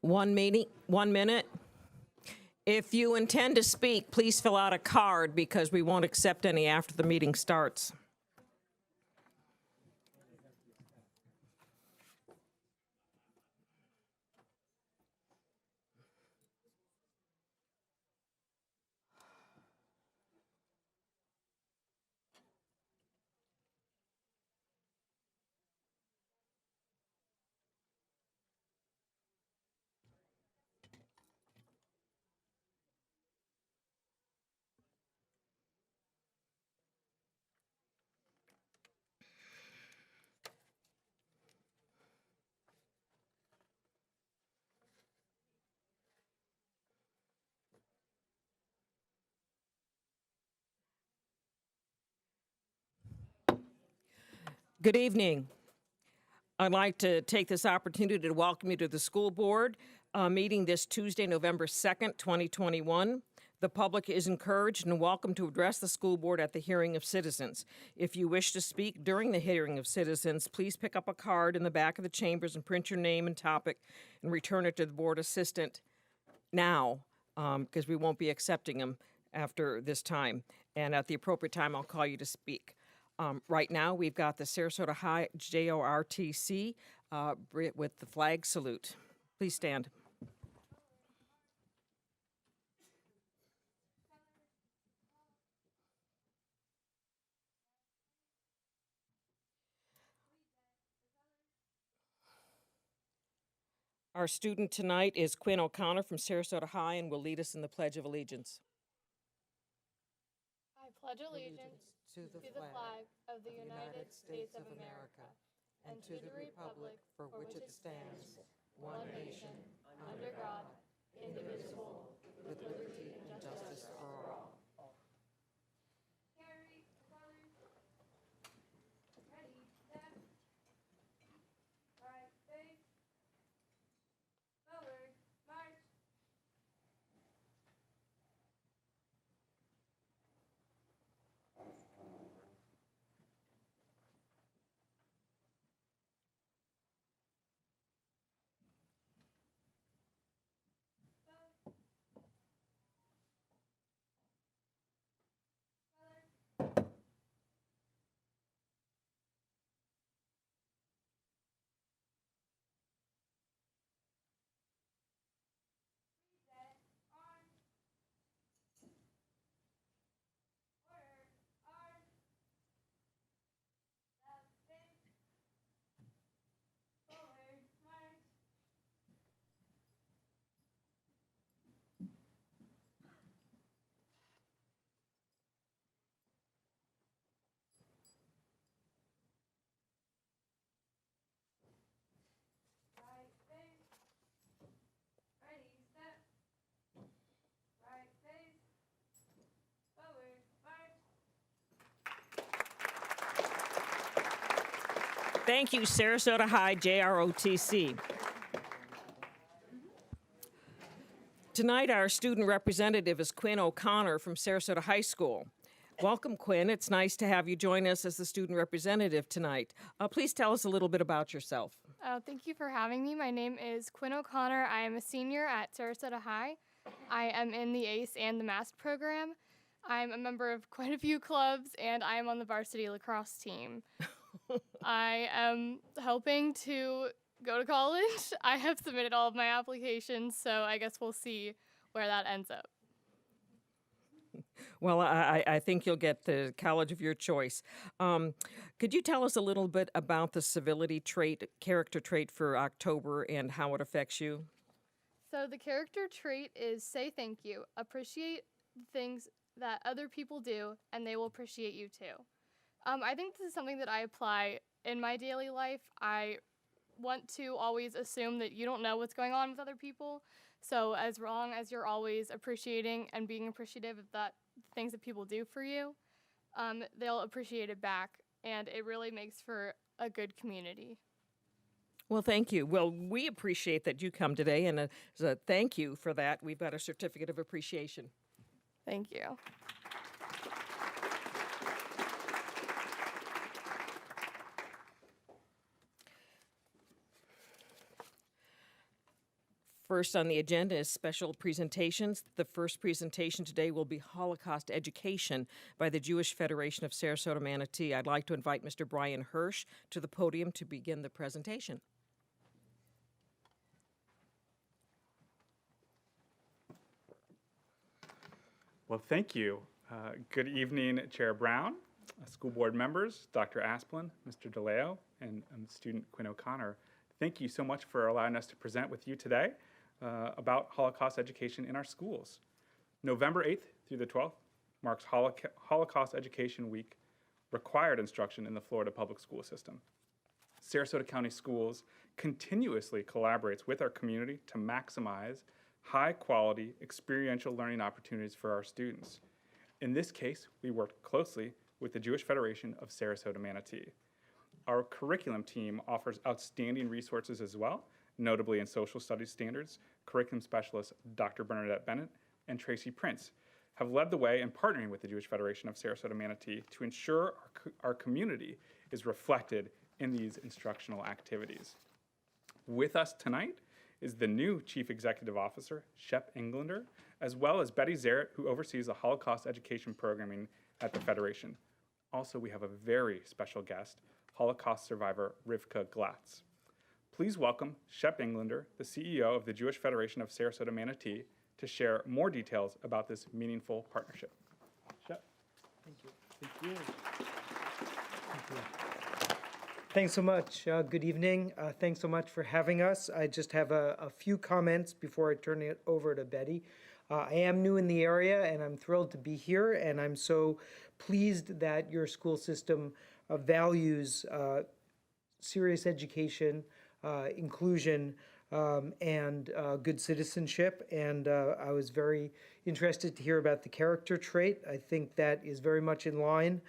1 minute. If you intend to speak, please fill out a card because we won't accept any after the meeting starts. Good evening. I'd like to take this opportunity to welcome you to the school board meeting this Tuesday, November 2nd, 2021. The public is encouraged and welcome to address the school board at the hearing of citizens. If you wish to speak during the hearing of citizens, please pick up a card in the back of the chambers and print your name and topic and return it to the board assistant now, because we won't be accepting them after this time. And at the appropriate time, I'll call you to speak. Right now, we've got the Sarasota High JORTC with the flag salute. Please stand. Our student tonight is Quinn O'Connor from Sarasota High and will lead us in the Pledge of Allegiance. I pledge allegiance to the flag of the United States of America and to the republic for which it stands, one nation, under God, indivisible, with liberty and justice for all. Thank you, Sarasota High JROTC. Tonight, our student representative is Quinn O'Connor from Sarasota High School. Welcome, Quinn. It's nice to have you join us as the student representative tonight. Please tell us a little bit about yourself. Thank you for having me. My name is Quinn O'Connor. I am a senior at Sarasota High. I am in the ACE and the MAST program. I'm a member of quite a few clubs, and I am on the varsity lacrosse team. I am hoping to go to college. I have submitted all of my applications, so I guess we'll see where that ends up. Well, I think you'll get the college of your choice. Could you tell us a little bit about the civility trait, character trait for October and how it affects you? So the character trait is say thank you, appreciate things that other people do, and they will appreciate you too. I think this is something that I apply in my daily life. I want to always assume that you don't know what's going on with other people. So as long as you're always appreciating and being appreciative of that things that people do for you, they'll appreciate it back. And it really makes for a good community. Well, thank you. Well, we appreciate that you come today, and as a thank you for that, we've got a certificate of appreciation. Thank you. First on the agenda is special presentations. The first presentation today will be Holocaust Education by the Jewish Federation of Sarasota Manatee. I'd like to invite Mr. Brian Hirsch to the podium to begin the presentation. Well, thank you. Good evening, Chair Brown, school board members, Dr. Asplin, Mr. DeLeo, and student Quinn O'Connor. Thank you so much for allowing us to present with you today about Holocaust education in our schools. November 8th through the 12th marks Holocaust Education Week, required instruction in the Florida public school system. Sarasota County Schools continuously collaborates with our community to maximize high-quality experiential learning opportunities for our students. In this case, we worked closely with the Jewish Federation of Sarasota Manatee. Our curriculum team offers outstanding resources as well, notably in social studies standards. Curriculum specialists Dr. Bernadette Bennett and Tracy Prince have led the way in partnering with the Jewish Federation of Sarasota Manatee to ensure our community is reflected in these instructional activities. With us tonight is the new Chief Executive Officer, Shep Englander, as well as Betty Zarrett, who oversees the Holocaust education programming at the Federation. Also, we have a very special guest, Holocaust survivor Rivka Glatz. Please welcome Shep Englander, the CEO of the Jewish Federation of Sarasota Manatee, to share more details about this meaningful partnership. Shep. Thank you. Thank you. Thank you. Thanks so much. Good evening. Thanks so much for having us. I just have a few comments before I turn it over to Betty. I am new in the area, and I'm thrilled to be here, and I'm so pleased that your school system values serious education, inclusion, and good citizenship. And I was very interested to hear about the character trait. I think that is very much in line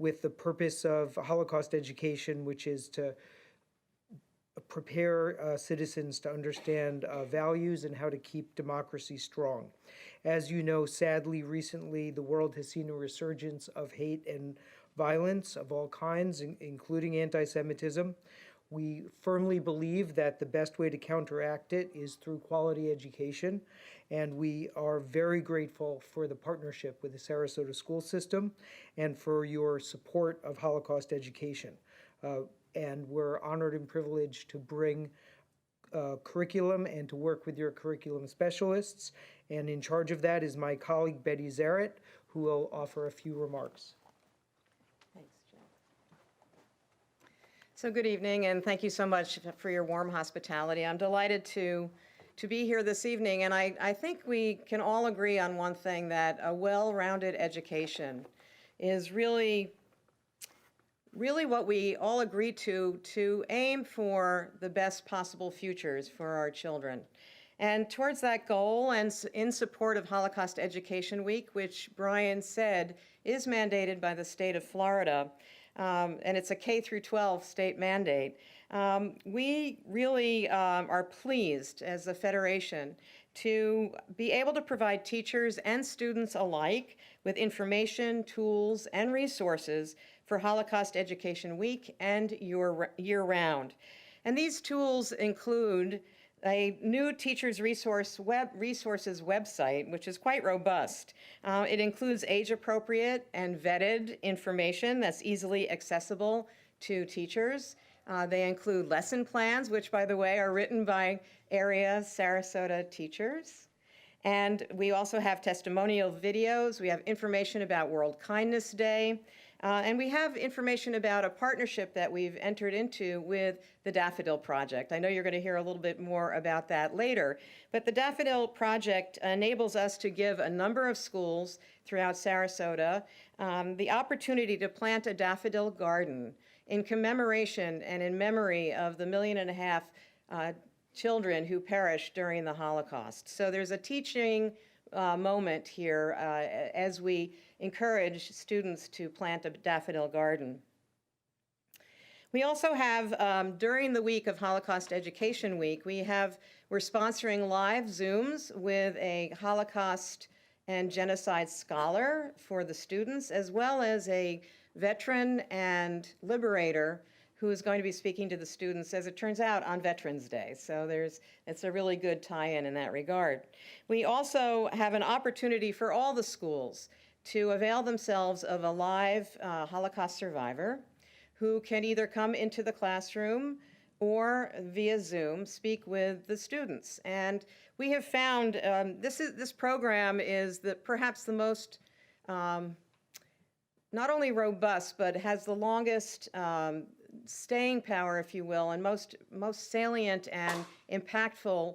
with the purpose of Holocaust education, which is to prepare citizens to understand values and how to keep democracy strong. As you know, sadly, recently, the world has seen a resurgence of hate and violence of all kinds, including anti-Semitism. We firmly believe that the best way to counteract it is through quality education, and we are very grateful for the partnership with the Sarasota school system and for your support of Holocaust education. And we're honored and privileged to bring curriculum and to work with your curriculum specialists. And in charge of that is my colleague Betty Zarrett, who will offer a few remarks. Thanks, Jen. So good evening, and thank you so much for your warm hospitality. I'm delighted to be here this evening, and I think we can all agree on one thing, that a well-rounded education is really what we all agree to aim for the best possible futures for our children. And towards that goal, and in support of Holocaust Education Week, which Brian said is mandated by the state of Florida, and it's a K through 12 state mandate, we really are pleased as a federation to be able to provide teachers and students alike with information, tools, and resources for Holocaust Education Week and year-round. And these tools include a new teachers resources website, which is quite robust. It includes age-appropriate and vetted information that's easily accessible to teachers. They include lesson plans, which, by the way, are written by area Sarasota teachers. And we also have testimonial videos. We have information about World Kindness Day. And we have information about a partnership that we've entered into with the Daffodil Project. I know you're going to hear a little bit more about that later, but the Daffodil Project enables us to give a number of schools throughout Sarasota the opportunity to plant a daffodil garden in commemoration and in memory of the 1.5 million children who perished during the Holocaust. So there's a teaching moment here as we encourage students to plant a daffodil garden. We also have, during the week of Holocaust Education Week, we're sponsoring live Zooms with a Holocaust and genocide scholar for the students, as well as a veteran and liberator who is going to be speaking to the students, as it turns out, on Veterans Day. So it's a really good tie-in in that regard. We also have an opportunity for all the schools to avail themselves of a live Holocaust survivor who can either come into the classroom or via Zoom speak with the students. And we have found this program is perhaps the most not only robust, but has the longest staying power, if you will, and most salient and impactful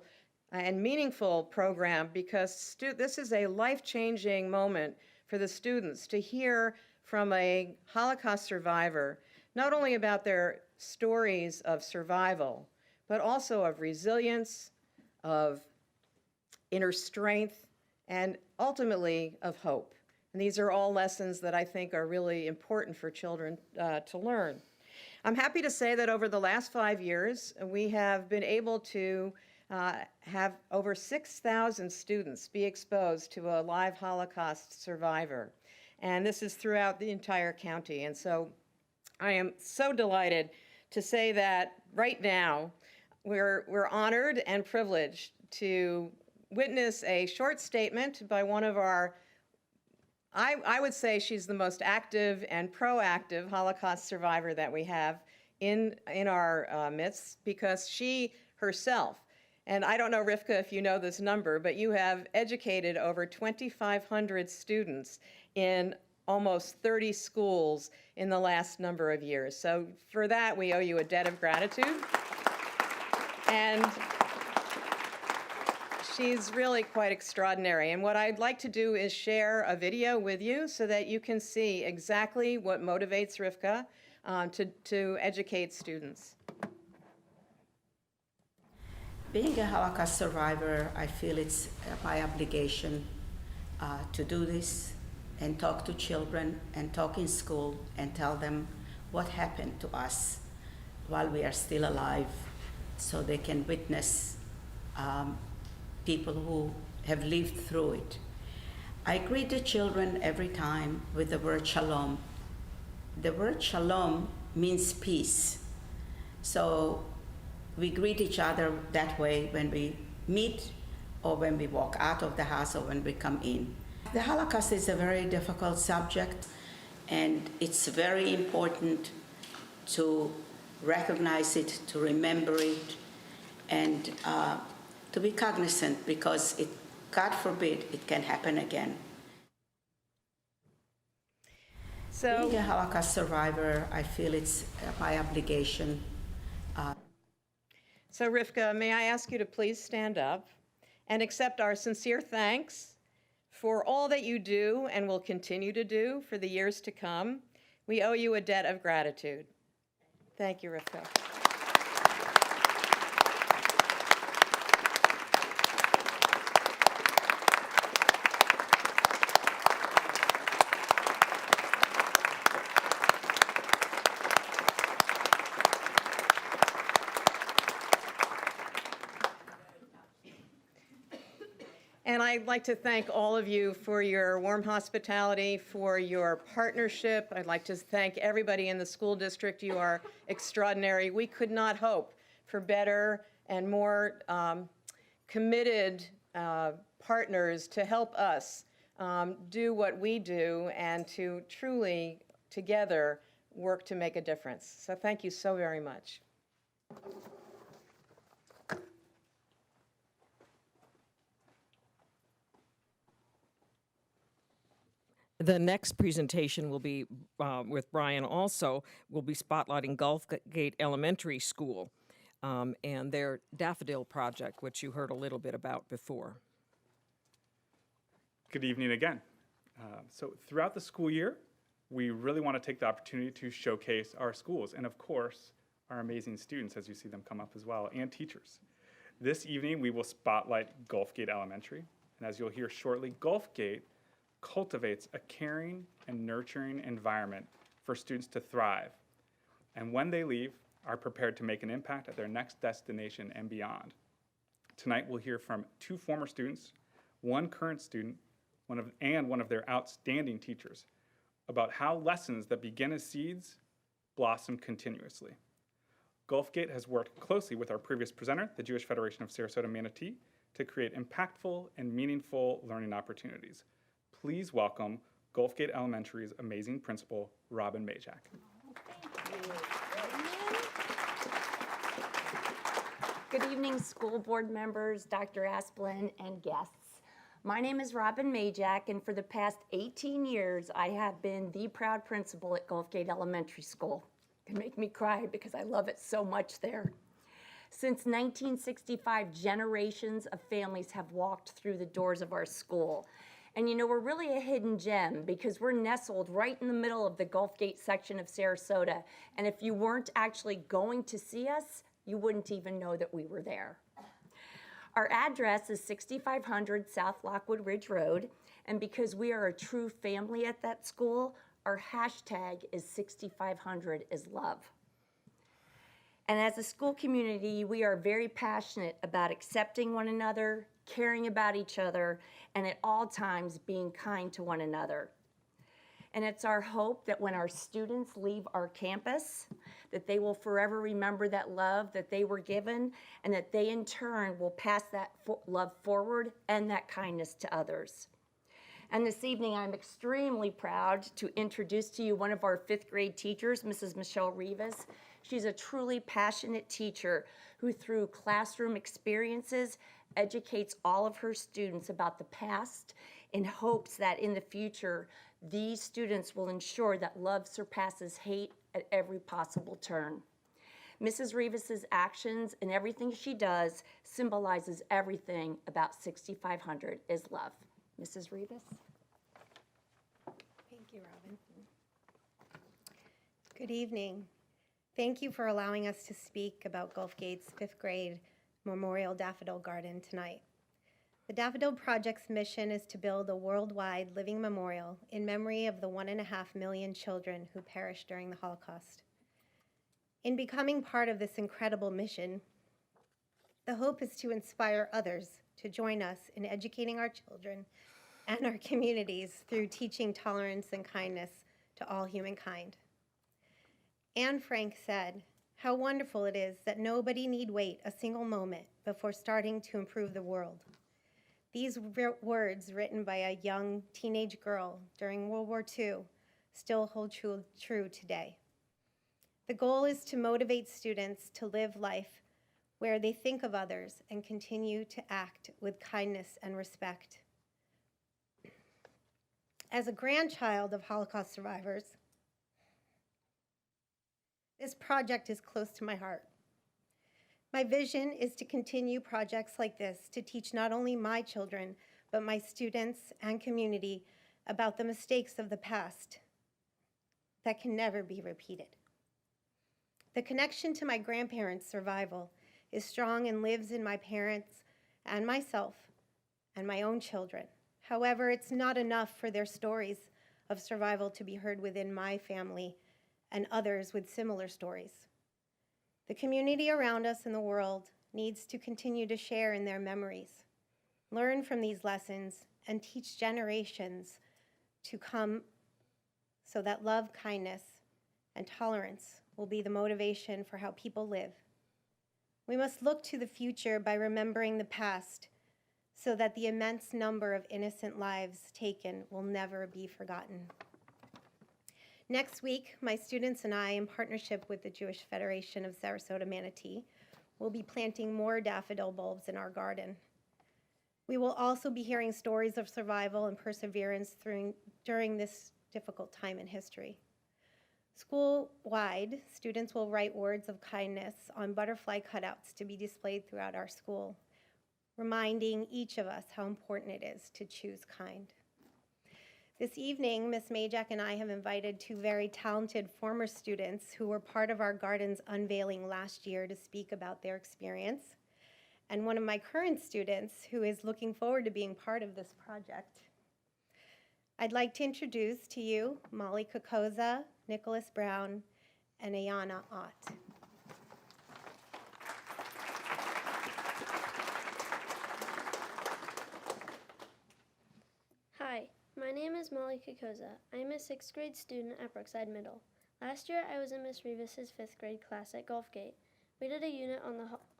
and meaningful program, because this is a life-changing moment for the students to hear from a Holocaust survivor, not only about their stories of survival, but also of resilience, of inner strength, and ultimately of hope. And these are all lessons that I think are really important for children to learn. I'm happy to say that over the last 5 years, we have been able to have over 6,000 students be exposed to a live Holocaust survivor. And this is throughout the entire county. And so I am so delighted to say that right now we're honored and privileged to witness a short statement by one of our, I would say she's the most active and proactive Holocaust survivor that we have in our midst, because she herself, and I don't know, Rivka, if you know this number, but you have educated over 2,500 students in almost 30 schools in the last number of years. So for that, we owe you a debt of gratitude. And she's really quite extraordinary. And what I'd like to do is share a video with you so that you can see exactly what motivates Rivka to educate students. Being a Holocaust survivor, I feel it's my obligation to do this and talk to children and talk in school and tell them what happened to us while we are still alive, so they can witness people who have lived through it. I greet the children every time with the word shalom. The word shalom means peace. So we greet each other that way when we meet, or when we walk out of the house, or when we come in. The Holocaust is a very difficult subject, and it's very important to recognize it, to remember it, and to be cognizant, because God forbid, it can happen again. So, being a Holocaust survivor, I feel it's my obligation. So Rivka, may I ask you to please stand up and accept our sincere thanks for all that you do and will continue to do for the years to come. We owe you a debt of gratitude. Thank you, Rivka. And I'd like to thank all of you for your warm hospitality, for your partnership. I'd like to thank everybody in the school district. You are extraordinary. We could not hope for better and more committed partners to help us do what we do and to truly, together, work to make a difference. So thank you so very much. The next presentation will be with Brian also, will be spotlighting Gulfgate Elementary School and their Daffodil Project, which you heard a little bit about before. Good evening again. So throughout the school year, we really want to take the opportunity to showcase our schools and, of course, our amazing students, as you see them come up as well, and teachers. This evening, we will spotlight Gulfgate Elementary. And as you'll hear shortly, Gulfgate cultivates a caring and nurturing environment for students to thrive, and when they leave, are prepared to make an impact at their next destination and beyond. Tonight, we'll hear from 2 former students, 1 current student, one of their outstanding teachers, about how lessons that begin as seeds blossom continuously. Gulfgate has worked closely with our previous presenter, the Jewish Federation of Sarasota Manatee, to create impactful and meaningful learning opportunities. Please welcome Gulfgate Elementary's amazing principal, Robin Majak. Good evening, school board members, Dr. Asplin, and guests. My name is Robin Majak, and for the past 18 years, I have been the proud principal at Gulfgate Elementary School. It can make me cry because I love it so much there. Since 1965, generations of families have walked through the doors of our school. And you know, we're really a hidden gem because we're nestled right in the middle of the Gulfgate section of Sarasota. And if you weren't actually going to see us, you wouldn't even know that we were there. Our address is 6500 South Lockwood Ridge Road. And because we are a true family at that school, our hashtag is 6500IsLove. And as a school community, we are very passionate about accepting one another, caring about each other, and at all times being kind to one another. And it's our hope that when our students leave our campus, that they will forever remember that love that they were given, and that they in turn will pass that love forward and that kindness to others. And this evening, I'm extremely proud to introduce to you one of our 5th grade teachers, Mrs. Michelle Rivas. She's a truly passionate teacher who, through classroom experiences, educates all of her students about the past in hopes that in the future, these students will ensure that love surpasses hate at every possible turn. Mrs. Rivas's actions and everything she does symbolizes everything about 6500 is love. Mrs. Rivas? Thank you, Robin. Good evening. Thank you for allowing us to speak about Gulfgate's 5th grade Memorial Daffodil Garden tonight. The Daffodil Project's mission is to build a worldwide living memorial in memory of the 1.5 million children who perished during the Holocaust. In becoming part of this incredible mission, the hope is to inspire others to join us in educating our children and our communities through teaching tolerance and kindness to all humankind. Anne Frank said, "How wonderful it is that nobody need wait a single moment before starting to improve the world." These words, written by a young teenage girl during World War II, still hold true today. The goal is to motivate students to live life where they think of others and continue to act with kindness and respect. As a grandchild of Holocaust survivors, this project is close to my heart. My vision is to continue projects like this to teach not only my children, but my students and community about the mistakes of the past that can never be repeated. The connection to my grandparents' survival is strong and lives in my parents and myself and my own children. However, it's not enough for their stories of survival to be heard within my family and others with similar stories. The community around us in the world needs to continue to share in their memories, learn from these lessons, and teach generations to come so that love, kindness, and tolerance will be the motivation for how people live. We must look to the future by remembering the past so that the immense number of innocent lives taken will never be forgotten. Next week, my students and I, in partnership with the Jewish Federation of Sarasota Manatee, will be planting more daffodil bulbs in our garden. We will also be hearing stories of survival and perseverance during this difficult time in history. School-wide, students will write words of kindness on butterfly cutouts to be displayed throughout our school, reminding each of us how important it is to choose kind. This evening, Ms. Majak and I have invited 2 very talented former students who were part of our garden's unveiling last year to speak about their experience, and one of my current students who is looking forward to being part of this project. I'd like to introduce to you Molly Kokoza, Nicholas Brown, and Ayana Ott. Hi, my name is Molly Kokoza. I'm a 6th grade student at Brookside Middle. Last year, I was in Miss Rivas' 5th grade class at Gulfgate. we did a unit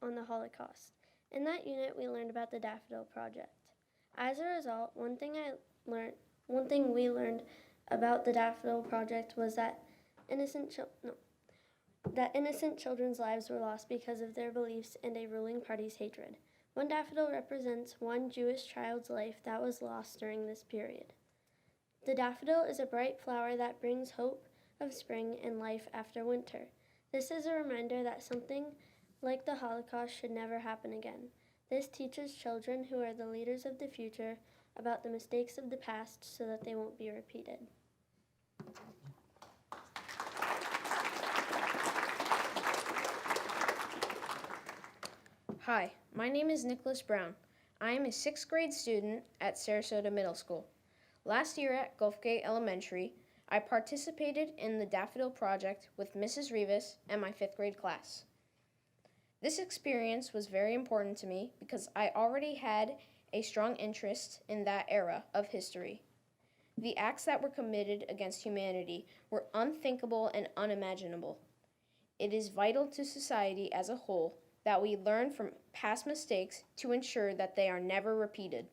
on the Holocaust. In that unit, we learned about the Daffodil Project. As a result, one thing we learned about the Daffodil Project was that innocent children's lives were lost because of their beliefs and a ruling party's hatred. One daffodil represents one Jewish child's life that was lost during this period. The daffodil is a bright flower that brings hope of spring and life after winter. This is a reminder that something like the Holocaust should never happen again. This teaches children who are the leaders of the future about the mistakes of the past so that they won't be repeated. Hi, my name is Nicholas Brown. I am a 6th grade student at Sarasota Middle School. Last year at Gulfgate Elementary, I participated in the Daffodil Project with Mrs. Rivas and my 5th grade class. This experience was very important to me because I already had a strong interest in that era of history. The acts that were committed against humanity were unthinkable and unimaginable. It is vital to society as a whole that we learn from past mistakes to ensure that they are never repeated.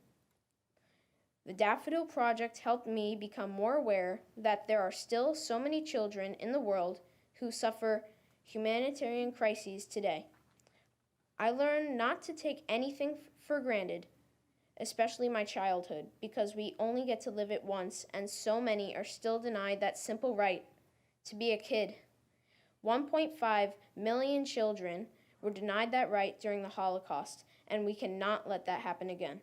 The Daffodil Project helped me become more aware that there are still so many children in the world who suffer humanitarian crises today. I learned not to take anything for granted, especially my childhood, because we only get to live it once, and so many are still denied that simple right to be a kid. 1.5 million children were denied that right during the Holocaust, and we cannot let that happen again.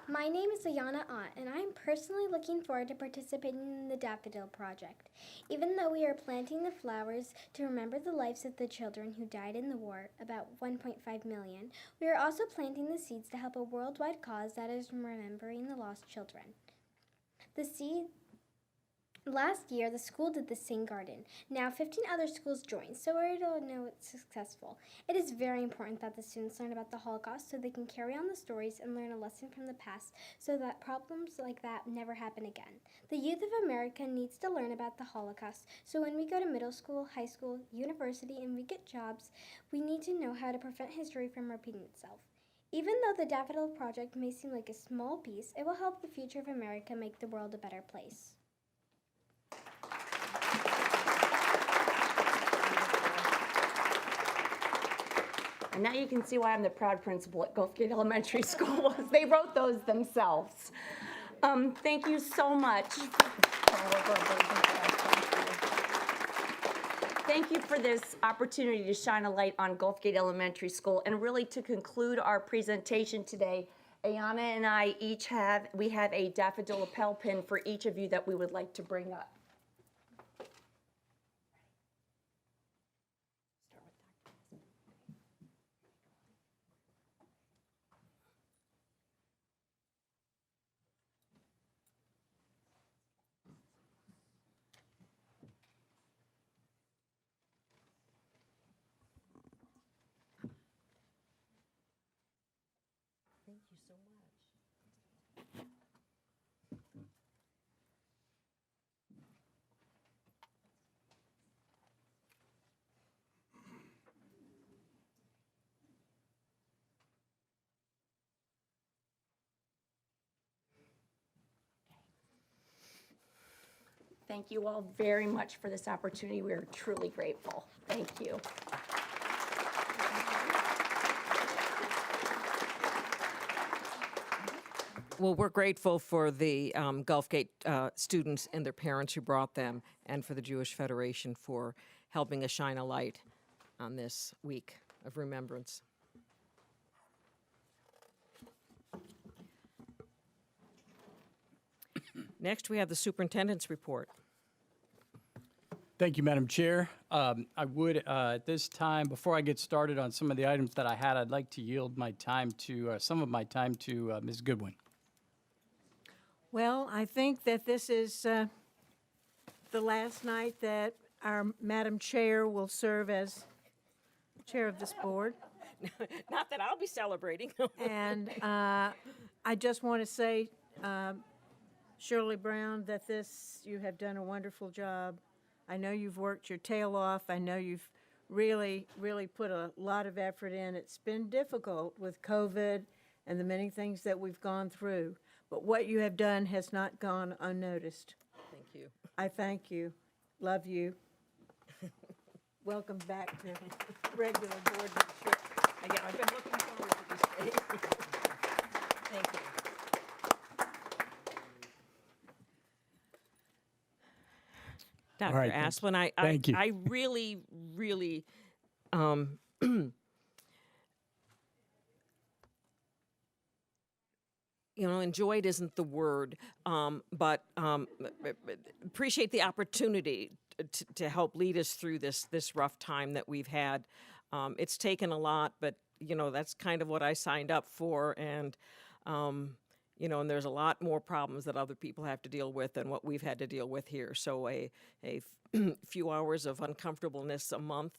My name is Ayana Ott, and I am personally looking forward to participating in the Daffodil Project. Even though we are planting the flowers to remember the lives of the children who died in the war, about 1.5 million, we are also planting the seeds to help a worldwide cause that is remembering the lost children. Last year, the school did the Sing Garden. Now 15 other schools joined, so we don't know it's successful. It is very important that the students learn about the Holocaust so they can carry on the stories and learn a lesson from the past so that problems like that never happen again. The youth of America needs to learn about the Holocaust, so when we go to middle school, high school, university, and we get jobs, we need to know how to prevent history from repeating itself. Even though the Daffodil Project may seem like a small piece, it will help the future of America make the world a better place. And now you can see why I'm the proud principal at Gulfgate Elementary School. They wrote those themselves. Thank you so much. Thank you for this opportunity to shine a light on Gulfgate Elementary School. And really to conclude our presentation today, Ayana and I we have a daffodil lapel pin for each of you that we would like to bring up. Thank you so much. Thank you all very much for this opportunity. We are truly grateful. Thank you. Well, we're grateful for the Gulfgate students and their parents who brought them, and for the Jewish Federation for helping us shine a light on this week of remembrance. Next, we have the superintendent's report. Thank you, Madam Chair. I would, at this time, before I get started on some of the items that I had, I'd like to yield my time to, some of my time to Ms. Goodwin. Well, I think that this is the last night that our Madam Chair will serve as chair of this board. Not that I'll be celebrating. And I just want to say, Shirley Brown, that you have done a wonderful job. I know you've worked your tail off. I know you've really, really put a lot of effort in. It's been difficult with COVID and the many things that we've gone through, but what you have done has not gone unnoticed. Thank you. I thank you. Love you. Welcome back to regular board membership. Yeah, I've been looking forward to this day. Thank you. Dr. right, Asplin, thank you. I really, really, enjoyed isn't the word, but appreciate the opportunity to help lead us through this rough time that we've had. It's taken a lot, but that's kind of what I signed up for, and and there's a lot more problems that other people have to deal with than what we've had to deal with here. So a few hours of uncomfortableness a month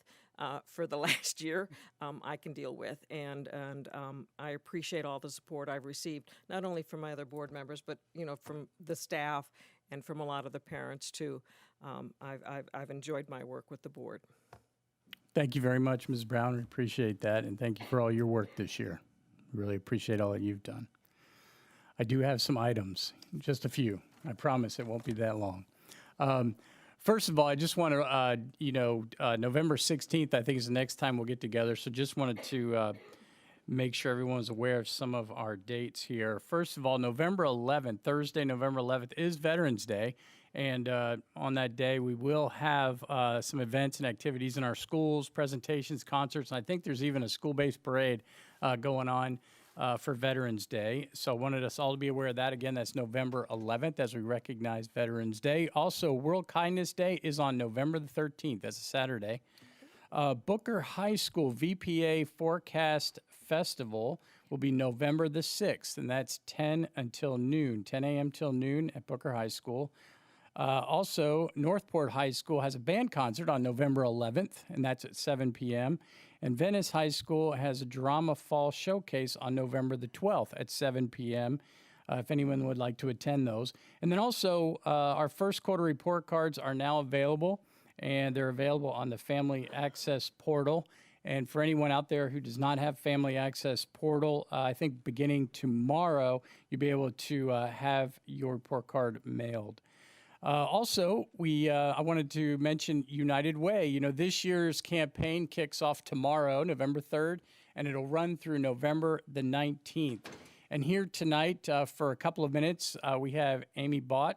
for the last year, I can deal with, and I appreciate all the support I've received, not only from my other board members, but from the staff and from a lot of the parents too. I've enjoyed my work with the board. Thank you very much, Ms. Brown. We appreciate that, and thank you for all your work this year. Really appreciate all that you've done. I do have some items, just a few. I promise it won't be that long. First of all, I just want to, November 16th, I think is the next time we'll get together. So just wanted to make sure everyone's aware of some of our dates here. First of all, November 11th, Thursday, November 11th is Veterans Day. And on that day, we will have some events and activities in our schools, presentations, concerts, and I think there's even a school-based parade going on for Veterans Day. So I wanted us all to be aware of that. Again, that's November 11th as we recognize Veterans Day. Also, World Kindness Day is on November the 13th. That's a Saturday. Booker High School VPA Forecast Festival will be November the 6th, and that's 10 until noon, 10 a.m. till noon at Booker High School. Also, Northport High School has a band concert on November 11th, and that's at 7 p.m. And Venice High School has a drama fall showcase on November the 12th at 7 p.m. If anyone would like to attend those. And then also, our first quarter report cards are now available, and they're available on the Family Access Portal. And for anyone out there who does not have Family Access Portal, I think beginning tomorrow, you'll be able to have your report card mailed. Also, I wanted to mention United Way. This year's campaign kicks off tomorrow, November 3rd, and it'll run through November the 19th. And here tonight, for a couple of minutes, we have Amy Bott,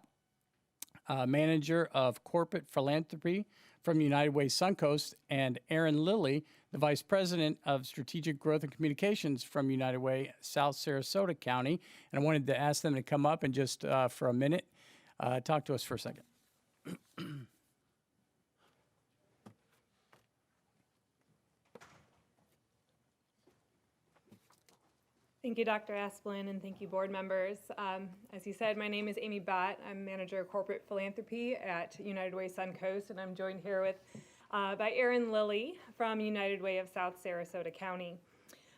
Manager of Corporate Philanthropy from United Way Suncoast, and Erin Lilly, the Vice President of Strategic Growth and Communications from United Way South Sarasota County. And I wanted to ask them to come up and just for a minute, talk to us for a second. Thank you, Dr. Asplin, and thank you, board members. As you said, my name is Amy Bott. I'm Manager of Corporate Philanthropy at United Way Suncoast, and I'm joined here by Erin Lilly from United Way of South Sarasota County.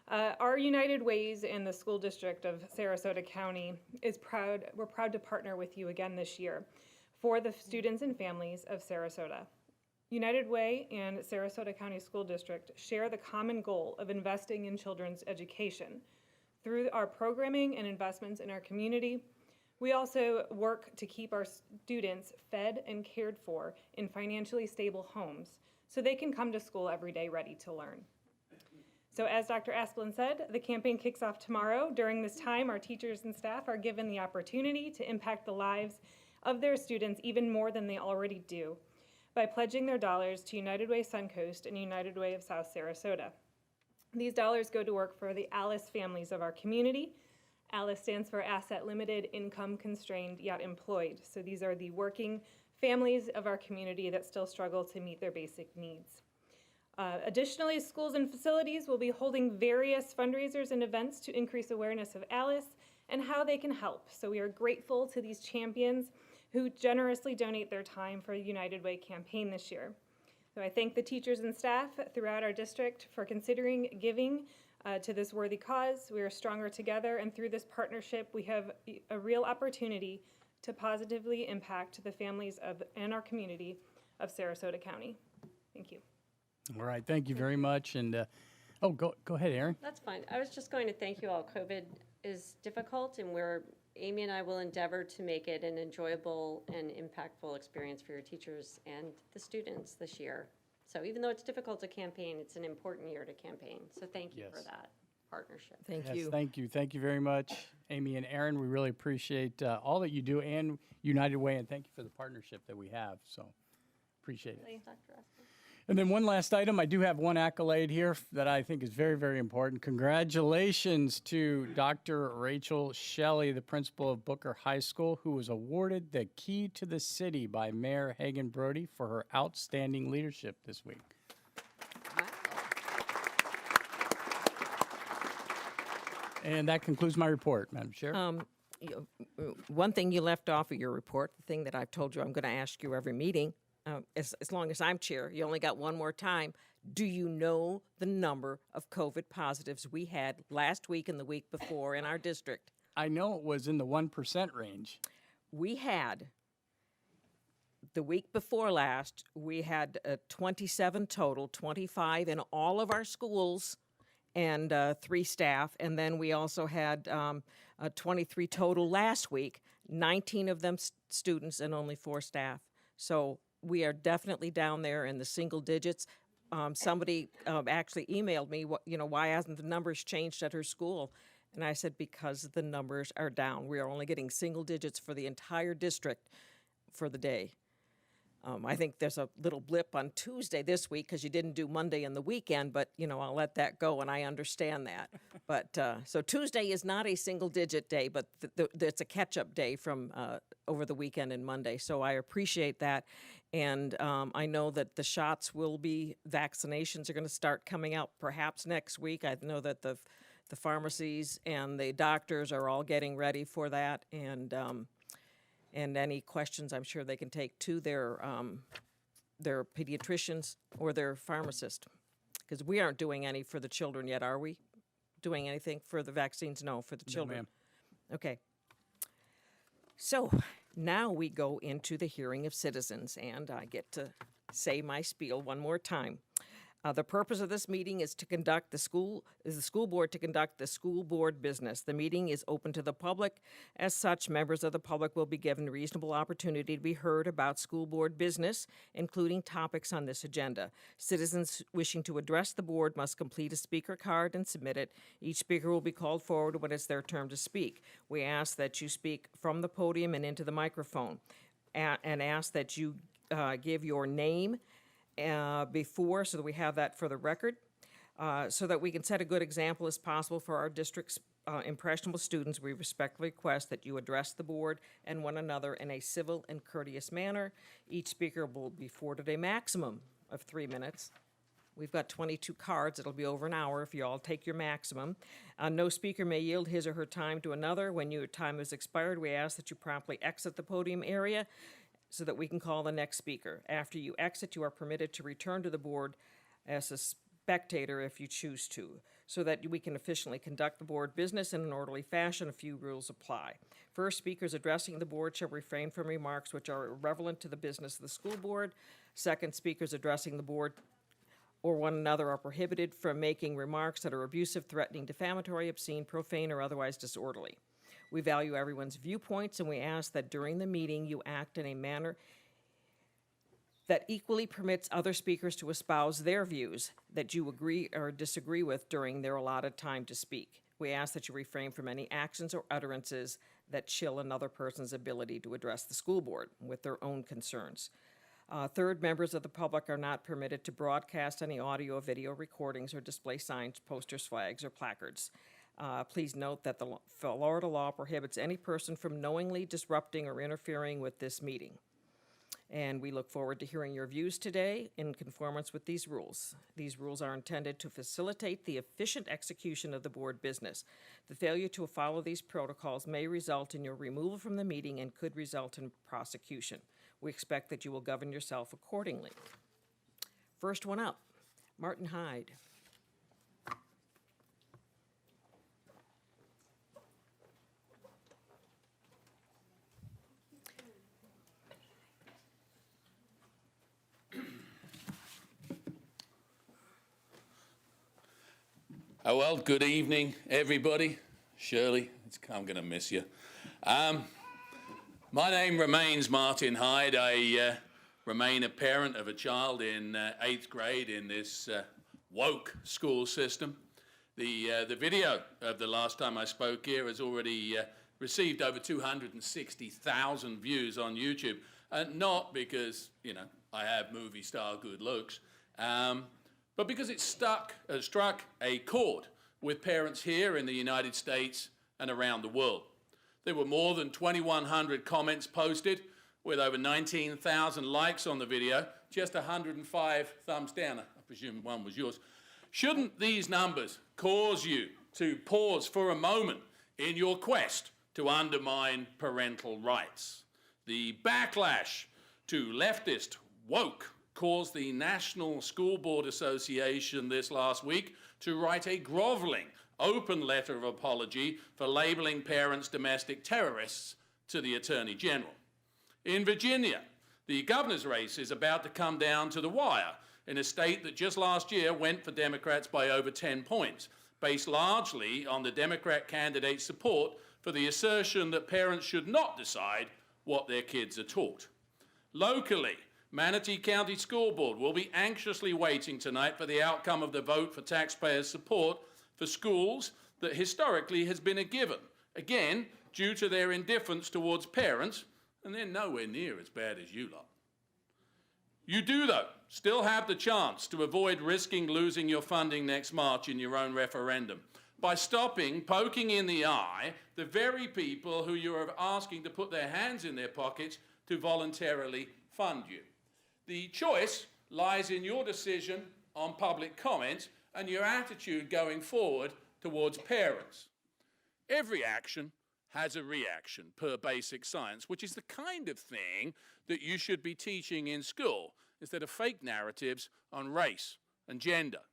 Our United Ways in the School District of Sarasota County we're proud to partner with you again this year for the students and families of Sarasota. United Way and Sarasota County School District share the common goal of investing in children's education. Through our programming and investments in our community, we also work to keep our students fed and cared for in financially stable homes so they can come to school every day ready to learn. So as Dr. Asplin said, the campaign kicks off tomorrow. During this time, our teachers and staff are given the opportunity to impact the lives of their students even more than they already do by pledging their dollars to United Way Suncoast and United Way of South Sarasota. These dollars go to work for the ALICE families of our community. ALICE stands for Asset Limited, Income Constrained, Yet Employed. So these are the working families of our community that still struggle to meet their basic needs. Additionally, schools and facilities will be holding various fundraisers and events to increase awareness of ALICE and how they can help. So we are grateful to these champions who generously donate their time for the United Way campaign this year. So I thank the teachers and staff throughout our district for considering giving to this worthy cause. We are stronger together, and through this partnership, we have a real opportunity to positively impact the families of and our community of Sarasota County. Thank you. All right, thank you very much. And, oh, go ahead, Aaron. That's fine. I was just going to thank you all. COVID is difficult, and Amy and I will endeavor to make it an enjoyable and impactful experience for your teachers and the students this year. So even though it's difficult to campaign, it's an important year to campaign. So thank you for that partnership. Thank Yes, you. thank you. Thank you very much, Amy and Aaron. We really appreciate all that you do, and United Way, and thank you for the partnership that we have. So appreciate it. Dr. Esplin. And then one last item, I do have one accolade here that I think is very, very important. Congratulations to Dr. Rachel Shelley, the principal of Booker High School, who was awarded the Key to the City by Mayor Hagan Brody for her outstanding leadership this week. And that concludes my report, Madam Chair. One thing you left off of your report, the thing that I've told you I'm going to ask you every meeting, as long as I'm chair, you only got one more time. Do you know the number of COVID positives we had last week and the week before in our district? I know it was in the 1% range. We had, the week before last, we had 27 total, 25 in all of our schools and 3 staff. And then we also had 23 total last week, 19 of them students and only 4 staff. So we are definitely down there in the single digits. Somebody actually emailed me, why hasn't the numbers changed at her school? And I said, because the numbers are down. We are only getting single digits for the entire district for the day. I think there's a little blip on Tuesday this week because you didn't do Monday and the weekend, but, I'll let that go, and I understand that. But so Tuesday is not a single-digit day, but it's a catch-up day from over the weekend and Monday. So I appreciate that. And I know that the shots will be, vaccinations are going to start coming out perhaps next week. I know that the pharmacies and the doctors are all getting ready for that. And any questions, I'm sure they can take to their pediatricians or their pharmacist. Because we aren't doing any for the children yet, are we? Doing anything for the vaccines? No, for the children. ma'am. Okay. So now we go into the hearing of citizens, and I get to say my spiel one more time. The purpose of this meeting is the school board to conduct the school board business. The meeting is open to the public. As such, members of the public will be given reasonable opportunity to be heard about school board business, including topics on this agenda. Citizens wishing to address the board must complete a speaker card and submit it. Each speaker will be called forward when it's their turn to speak. We ask that you speak from the podium and into the microphone, and ask that you give your name before, so that we have that for the record, so that we can set a good example as possible for our district's impressionable students. We respectfully request that you address the board and one another in a civil and courteous manner. Each speaker will be afforded a maximum of 3 minutes. We've got 22 cards. It'll be over an hour if you all take your maximum. No speaker may yield his or her time to another. When your time has expired, we ask that you promptly exit the podium area so that we can call the next speaker. After you exit, you are permitted to return to the board as a spectator if you choose to, so that we can efficiently conduct the board business in an orderly fashion. A few rules apply. First, speakers addressing the board shall refrain from remarks which are irrelevant to the business of the school board. Second, speakers addressing the board or one another are prohibited from making remarks that are abusive, threatening, defamatory, obscene, profane, or otherwise disorderly. We value everyone's viewpoints, and we ask that during the meeting you act in a manner that equally permits other speakers to espouse their views that you agree or disagree with during their allotted time to speak. We ask that you refrain from any actions or utterances that chill another person's ability to address the school board with their own concerns. Third, members of the public are not permitted to broadcast any audio or video recordings or display signs, posters, flags, or placards. Please note that the Florida law prohibits any person from knowingly disrupting or interfering with this meeting. And we look forward to hearing your views today in conformance with these rules. These rules are intended to facilitate the efficient execution of the board business. The failure to follow these protocols may result in your removal from the meeting and could result in prosecution. We expect that you will govern yourself accordingly. First one up, Martin Hyde. Oh, well, good evening, everybody. Shirley, I'm going to miss you. My name remains Martin Hyde. I remain a parent of a child in 8th grade in this woke school system. The video of the last time I spoke here has already received over 260,000 views on YouTube. Not because, I have movie star good looks, but because it struck a chord with parents here in the United States and around the world. There were more than 2,100 comments posted, with over 19,000 likes on the video, just 105 thumbs down. I presume one was yours. Shouldn't these numbers cause you to pause for a moment in your quest to undermine parental rights? The backlash to leftist woke caused the National School Board Association this last week to write a groveling open letter of apology for labeling parents domestic terrorists to the Attorney General. In Virginia, the governor's race is about to come down to the wire in a state that just last year went for Democrats by over 10 points, based largely on the Democrat candidate's support for the assertion that parents should not decide what their kids are taught. Locally, Manatee County School Board will be anxiously waiting tonight for the outcome of the vote for taxpayers' support for schools that historically has been a given, again, due to their indifference towards parents, and they're nowhere near as bad as you lot. You do, though, still have the chance to avoid risking losing your funding next March in your own referendum by stopping poking in the eye the very people who you are asking to put their hands in their pockets to voluntarily fund you. The choice lies in your decision on public comment and your attitude going forward towards parents. Every action has a reaction per basic science, which is the kind of thing that you should be teaching in school instead of fake narratives on race and gender.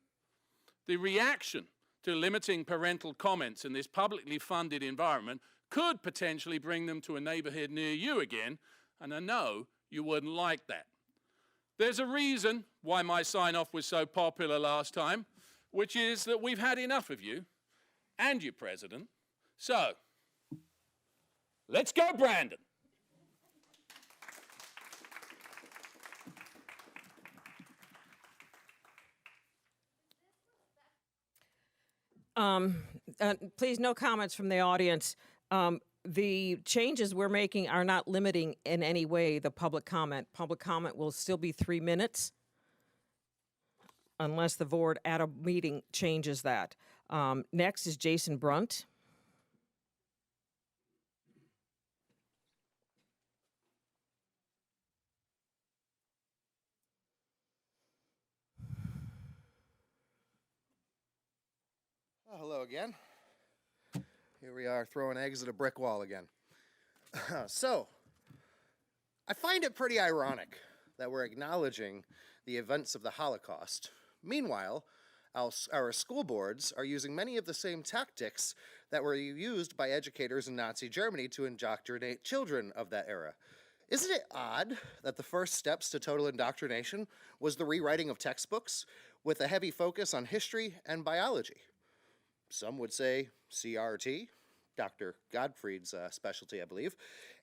The reaction to limiting parental comments in this publicly funded environment could potentially bring them to a neighborhood near you again, and I know you wouldn't like that. There's a reason why my sign-off was so popular last time, which is that we've had enough of you and your president. So, let's go, Brandon. Please, no comments from the audience. The changes we're making are not limiting in any way the public comment. Public comment will still be 3 minutes unless the board at a meeting changes that. Next is Jason Brunt. Oh, hello again. Here we are throwing eggs at a brick wall again. So, I find it pretty ironic that we're acknowledging the events of the Holocaust. Meanwhile, our school boards are using many of the same tactics that were used by educators in Nazi Germany to indoctrinate children of that era. Isn't it odd that the first steps to total indoctrination was the rewriting of textbooks with a heavy focus on history and biology? Some would say CRT, Dr. Gottfried's specialty, I believe,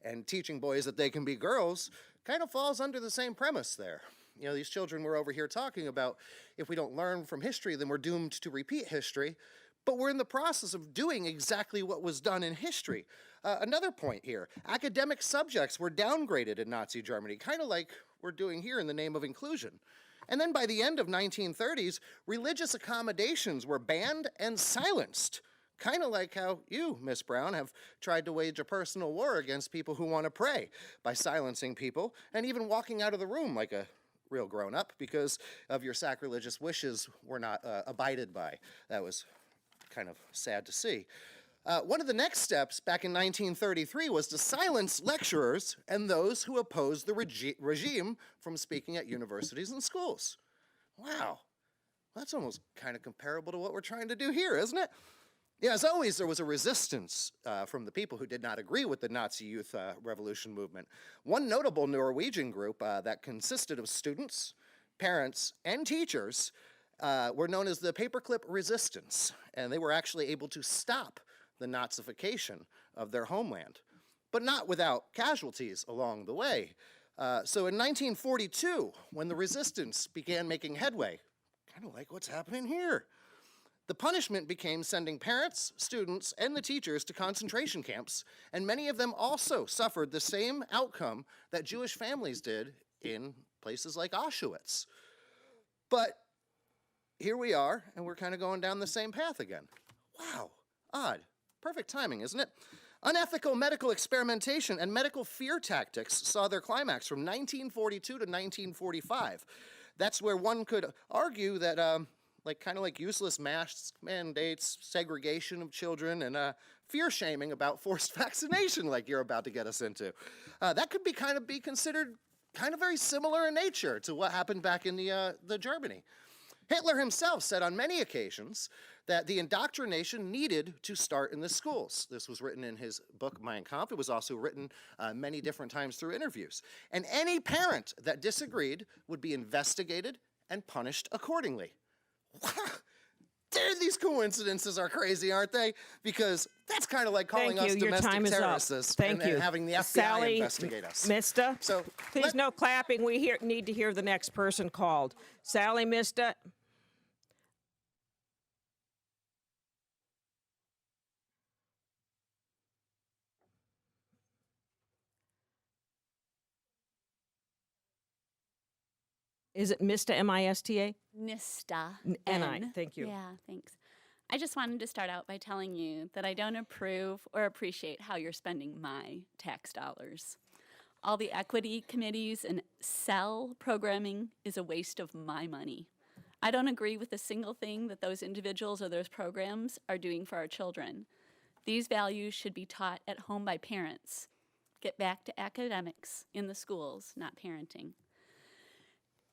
and teaching boys that they can be girls kind of falls under the same premise there. You know, these children were over here talking about if we don't learn from history, then we're doomed to repeat history, but we're in the process of doing exactly what was done in history. Another point here, academic subjects were downgraded in Nazi Germany, kind of like we're doing here in the name of inclusion. And then by the end of 1930s, religious accommodations were banned and silenced. Kind of like how you, Miss Brown, have tried to wage a personal war against people who want to pray by silencing people and even walking out of the room like a real grown-up because of your sacrilegious wishes were not abided by. That was kind of sad to see. One of the next steps back in 1933 was to silence lecturers and those who opposed the regime from speaking at universities and schools. Wow, that's almost kind of comparable to what we're trying to do here, isn't it? Yeah, as always, there was a resistance from the people who did not agree with the Nazi youth revolution movement. One notable Norwegian group that consisted of students, parents, and teachers were known as the paperclip resistance, and they were actually able to stop the Nazification of their homeland, but not without casualties along the way. So in 1942, when the resistance began making headway, kind of like what's happening here, the punishment became sending parents, students, and the teachers to concentration camps, and many of them also suffered the same outcome that Jewish families did in places like Auschwitz. But here we are, and we're kind of going down the same path again. Wow, odd. Perfect timing, isn't it? Unethical medical experimentation and medical fear tactics saw their climax from 1942 to 1945. That's where one could argue that, kind of like useless mask mandates, segregation of children, and fear shaming about forced vaccination, like you're about to get us into, that could be considered kind of very similar in nature to what happened back in the Germany. Hitler himself said on many occasions that the indoctrination needed to start in the schools. This was written in his book, Mein Kampf. It was also written many different times through interviews. And any parent that disagreed would be investigated and punished accordingly. These coincidences are crazy, aren't they? Because that's kind of like calling us domestic terrorists and having the FBI Sally investigate us. Mista, So please no clapping. We need to hear the next person called. Sally Mista. Is it Mista, M-I-S-T-A? Nista. N-I, thank you. Yeah, thanks. I just wanted to start out by telling you that I don't approve or appreciate how you're spending my tax dollars. All the equity committees and cell programming is a waste of my money. I don't agree with a single thing that those individuals or those programs are doing for our children. These values should be taught at home by parents. Get back to academics in the schools, not parenting.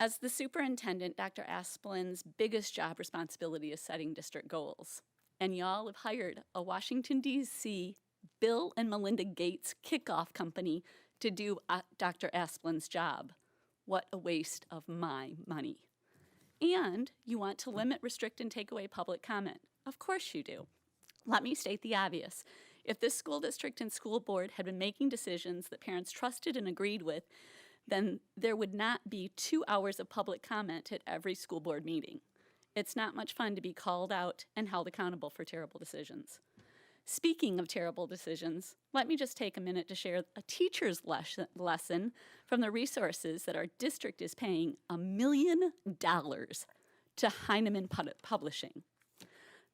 As the superintendent, Dr. Asplin's biggest job responsibility is setting district goals. And y'all have hired a Washington, D.C. Bill and Melinda Gates kickoff company to do Dr. Asplin's job. What a waste of my money. And you want to limit, restrict, and take away public comment. Of course you do. Let me state the obvious. If this school district and school board had been making decisions that parents trusted and agreed with, then there would not be 2 hours of public comment at every school board meeting. It's not much fun to be called out and held accountable for terrible decisions. Speaking of terrible decisions, let me just take a minute to share a teacher's lesson from the resources that our district is paying $1 million to Heinemann Publishing.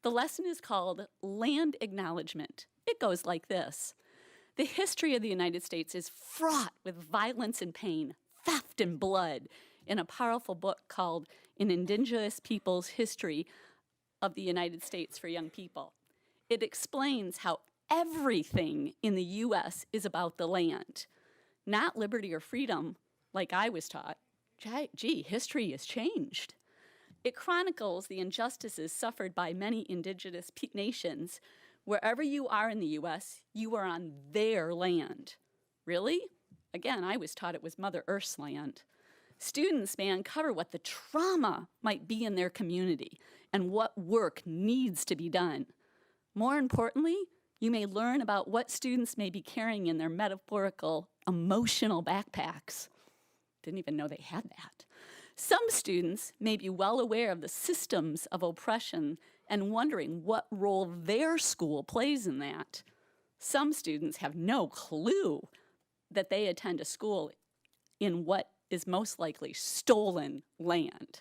The lesson is called Land Acknowledgement. It goes like this. The history of the United States is fraught with violence and pain, theft and blood, in a powerful book called An Indigenous People's History of the United States for Young People. It explains how everything in the U.S. is about the land, not liberty or freedom, like I was taught. Gee, history has changed. It chronicles the injustices suffered by many indigenous nations. Wherever you are in the U.S., you are on their land. Really? Again, I was taught it was Mother Earth's land. Students may uncover what the trauma might be in their community and what work needs to be done. More importantly, you may learn about what students may be carrying in their metaphorical, emotional backpacks. Didn't even know they had that. Some students may be well aware of the systems of oppression and wondering what role their school plays in that. Some students have no clue that they attend a school in what is most likely stolen land.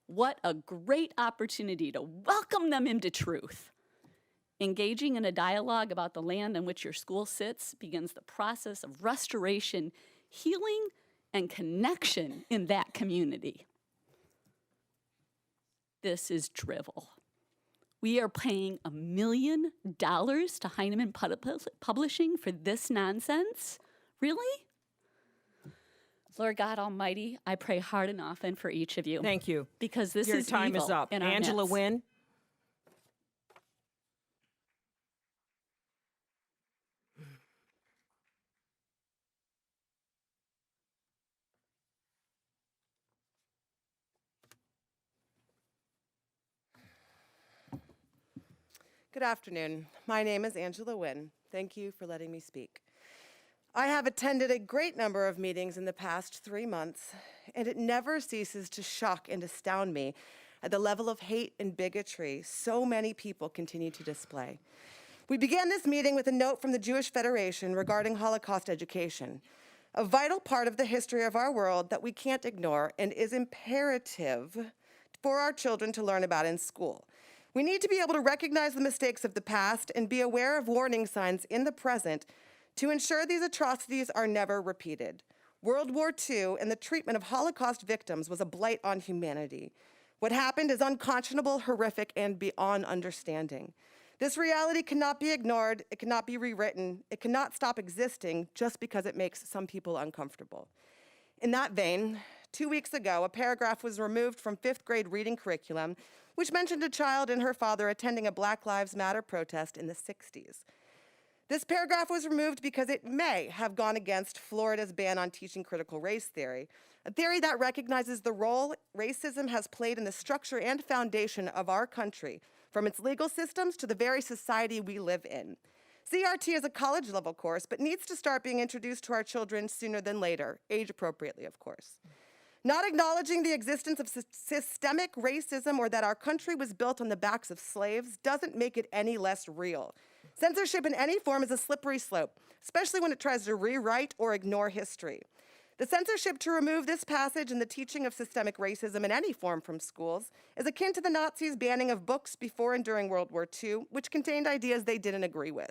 What a great opportunity to welcome them into truth. Engaging in a dialogue about the land on which your school sits begins the process of restoration, healing, and connection in that community. This is drivel. We are paying $1 million to Heinemann Publishing for this nonsense? Really? Lord God Almighty, I pray hard and often for each of you. Thank you. Because this Your is time evil is up. in our Angela midst. Wynn. Good afternoon. My name is Angela Wynn. Thank you for letting me speak. I have attended a great number of meetings in the past 3 months, and it never ceases to shock and astound me at the level of hate and bigotry so many people continue to display. We began this meeting with a note from the Jewish Federation regarding Holocaust education, a vital part of the history of our world that we can't ignore and is imperative for our children to learn about in school. We need to be able to recognize the mistakes of the past and be aware of warning signs in the present to ensure these atrocities are never repeated. World War II and the treatment of Holocaust victims was a blight on humanity. What happened is unconscionable, horrific, and beyond understanding. This reality cannot be ignored, it cannot be rewritten, it cannot stop existing just because it makes some people uncomfortable. In that vein, 2 weeks ago, a paragraph was removed from 5th grade reading curriculum, which mentioned a child and her father attending a Black Lives Matter protest in the 60s. This paragraph was removed because it may have gone against Florida's ban on teaching critical race theory, a theory that recognizes the role racism has played in the structure and foundation of our country, from its legal systems to the very society we live in. CRT is a college-level course, but needs to start being introduced to our children sooner than later, age-appropriately, of course. Not acknowledging the existence of systemic racism or that our country was built on the backs of slaves doesn't make it any less real. Censorship in any form is a slippery slope, especially when it tries to rewrite or ignore history. The censorship to remove this passage in the teaching of systemic racism in any form from schools is akin to the Nazis' banning of books before and during World War II, which contained ideas they didn't agree with.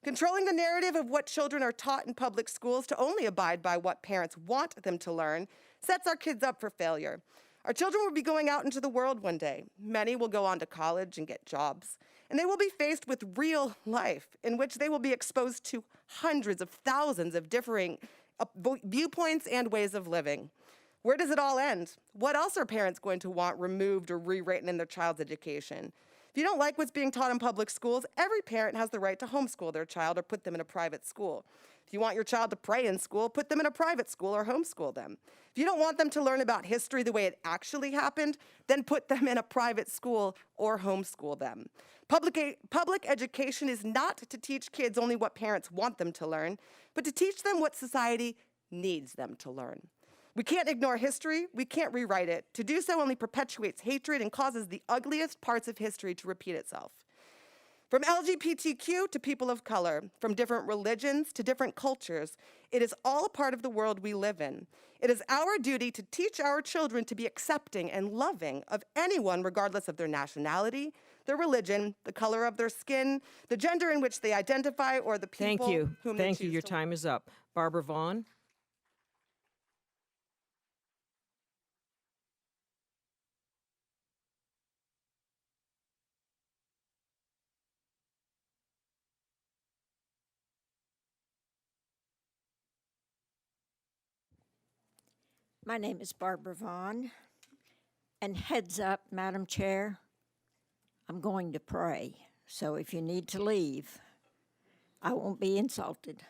Controlling the narrative of what children are taught in public schools to only abide by what parents want them to learn sets our kids up for failure. Our children will be going out into the world one day. Many will go on to college and get jobs. And they will be faced with real life in which they will be exposed to hundreds of thousands of differing viewpoints and ways of living. Where does it all end? What else are parents going to want removed or rewritten in their child's education? If you don't like what's being taught in public schools, every parent has the right to homeschool their child or put them in a private school. If you want your child to pray in school, put them in a private school or homeschool them. If you don't want them to learn about history the way it actually happened, then put them in a private school or homeschool them. Public education is not to teach kids only what parents want them to learn, but to teach them what society needs them to learn. We can't ignore history, we can't rewrite it. To do so only perpetuates hatred and causes the ugliest parts of history to repeat itself. From LGBTQ to people of color, from different religions to different cultures, it is all a part of the world we live in. It is our duty to teach our children to be accepting and loving of anyone regardless of their nationality, their religion, the color of their skin, the gender in which they identify, or the people whom they choose. Thank you. Your time is up. Barbara Vaughn. My name is Barbara Vaughn, and heads up, Madam Chair, I'm going to pray, so if you need to leave, I won't be insulted.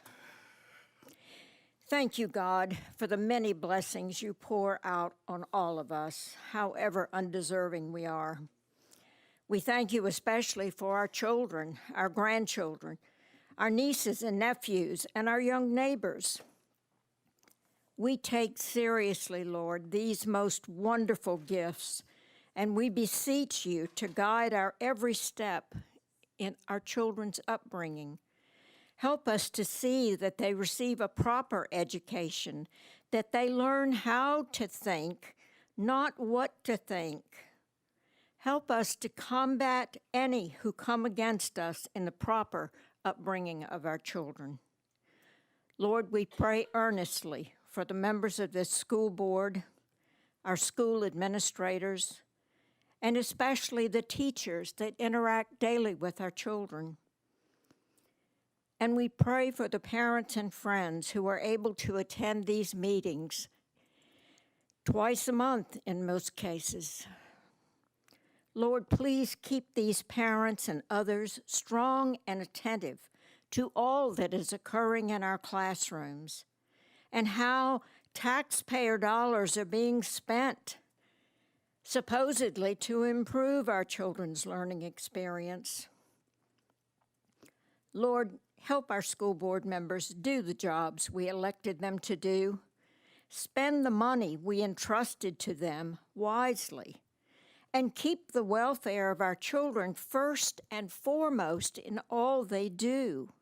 Thank you, God, for the many blessings you pour out on all of us, however undeserving we are. We thank you especially for our children, our grandchildren, our nieces and nephews, and our young neighbors. We take seriously, Lord, these most wonderful gifts, and we beseech you to guide our every step in our children's upbringing. Help us to see that they receive a proper education, that they learn how to think, not what to think. Help us to combat any who come against us in the proper upbringing of our children. Lord, we pray earnestly for the members of this school board, our school administrators, and especially the teachers that interact daily with our children. And we pray for the parents and friends who are able to attend these meetings twice a month in most cases. Lord, please keep these parents and others strong and attentive to all that is occurring in our classrooms and how taxpayer dollars are being spent supposedly to improve our children's learning experience. Lord, help our school board members do the jobs we elected them to do. Spend the money we entrusted to them wisely, and keep the welfare of our children first and foremost in all they do.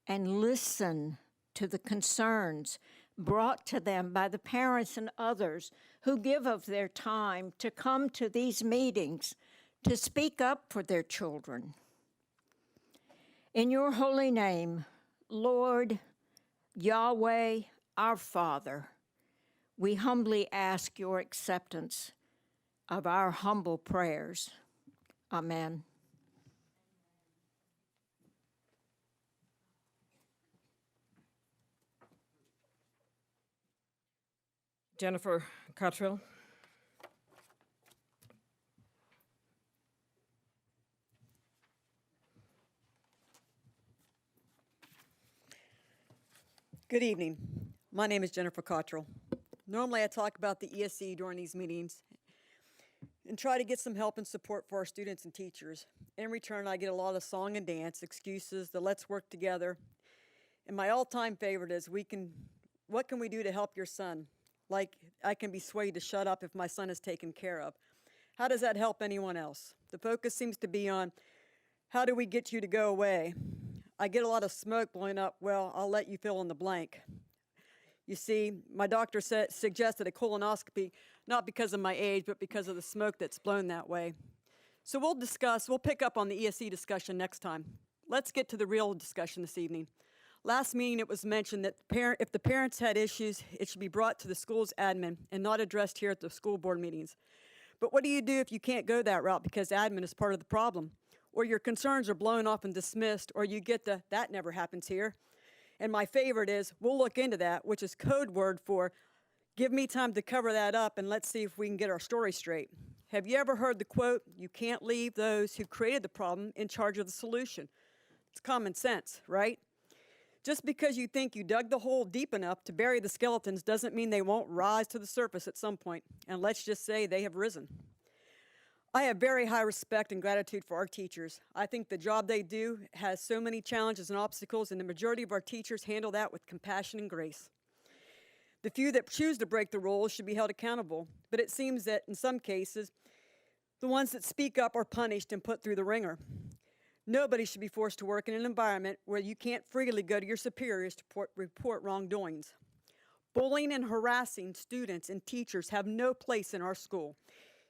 And listen to the concerns brought to them by the parents and others who give of their time to come to these meetings to speak up for their children. In your holy name, Lord, Yahweh, our Father, we humbly ask your acceptance of our humble prayers. Amen. Jennifer Cottrell. Good evening. My name is Jennifer Cottrell. Normally I talk about the ESC during these meetings and try to get some help and support for our students and teachers. In return, I get a lot of song and dance, excuses, the let's work together. And my all-time favorite is what can we do to help your son? Like I can be swayed to shut up if my son is taken care of. How does that help anyone else? The focus seems to be on how do we get you to go away? I get a lot of smoke blowing up. Well, I'll let you fill in the blank. You see, my doctor suggested a colonoscopy, not because of my age, but because of the smoke that's blown that way. So we'll pick up on the ESC discussion next time. Let's get to the real discussion this evening. Last meeting, it was mentioned that if the parents had issues, it should be brought to the school's admin and not addressed here at the school board meetings. But what do you do if you can't go that route because admin is part of the problem? Or your concerns are blown off and dismissed, or you get that never happens here. And my favorite is, we'll look into that, which is code word for, give me time to cover that up and let's see if we can get our story straight. Have you ever heard the quote, you can't leave those who created the problem in charge of the solution? It's common sense, right? Just because you think you dug the hole deep enough to bury the skeletons doesn't mean they won't rise to the surface at some point. And let's just say they have risen. I have very high respect and gratitude for our teachers. I think the job they do has so many challenges and obstacles, and the majority of our teachers handle that with compassion and grace. The few that choose to break the rules should be held accountable, but it seems that in some cases, the ones that speak up are punished and put through the ringer. Nobody should be forced to work in an environment where you can't freely go to your superiors to report wrongdoings. Bullying and harassing students and teachers have no place in our school,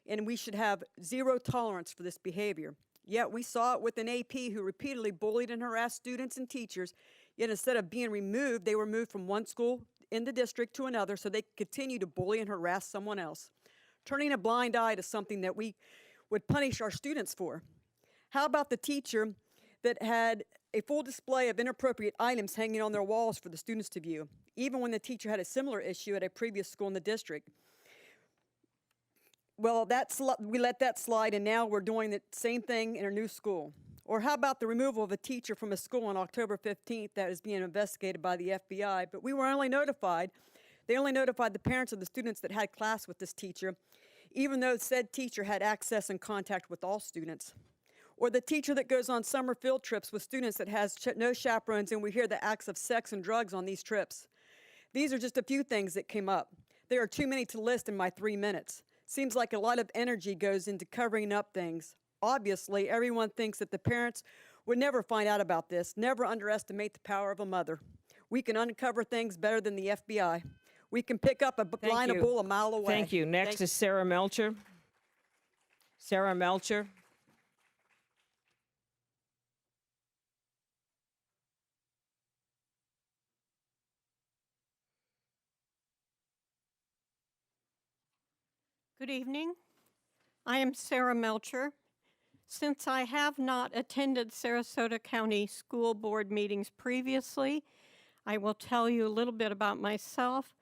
and we should have zero tolerance for this behavior. Yet we saw it with an AP who repeatedly bullied and harassed students and teachers, yet instead of being removed, they were moved from one school in the district to another so they could continue to bully and harass someone else, turning a blind eye to something that we would punish our students for. How about the teacher that had a full display of inappropriate items hanging on their walls for the students to view, even when the teacher had a similar issue at a previous school in the district? Well, we let that slide, and now we're doing the same thing in a new school. Or how about the removal of a teacher from a school on October 15th that is being investigated by the FBI, but we were only notified, they only notified the parents of the students that had class with this teacher, even though said teacher had access and contact with all students. Or the teacher that goes on summer field trips with students that has no chaperones, and we hear the acts of sex and drugs on these trips. These are just a few things that came up. There are too many to list in my 3 minutes. Seems like a lot of energy goes into covering up things. Obviously, everyone thinks that the parents would never find out about this. Never underestimate the power of a mother. We can uncover things better than the FBI. We can pick up a line of bull a mile away. Thank you. Next is Sarah Melcher. Sarah Melcher. Good evening. I am Sarah Melcher. Since I have not attended Sarasota County School Board meetings previously, I will tell you a little bit about myself.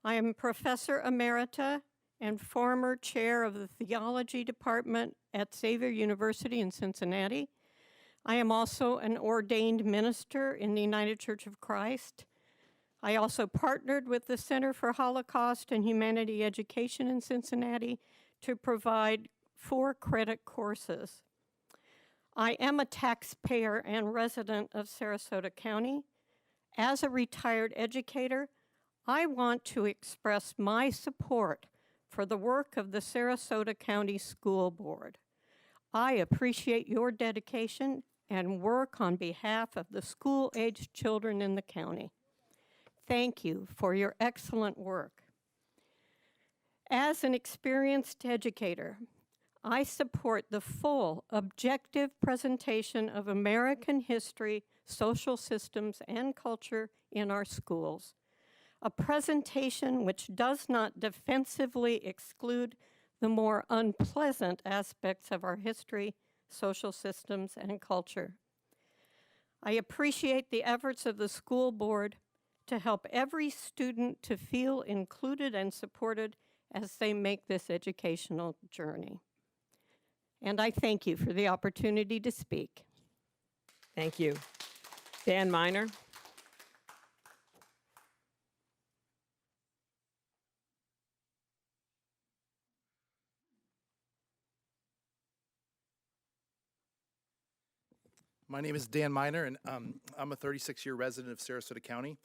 I am Professor Emerita and former chair of the Theology Department at Xavier University in Cincinnati. I am also an ordained minister in the United Church of Christ. I also partnered with the Center for Holocaust and Humanity Education in Cincinnati to provide 4 credit courses. I am a taxpayer and resident of Sarasota County. As a retired educator, I want to express my support for the work of the Sarasota County School Board. I appreciate your dedication and work on behalf of the school-aged children in the county. Thank you for your excellent work. As an experienced educator, I support the full, objective presentation of American history, social systems, and culture in our schools. A presentation which does not defensively exclude the more unpleasant aspects of our history, social systems, and culture. I appreciate the efforts of the school board to help every student to feel included and supported as they make this educational journey. And I thank you for the opportunity to speak. Thank you. Dan Miner. My name is Dan Miner, and I'm a 36-year resident of Sarasota County,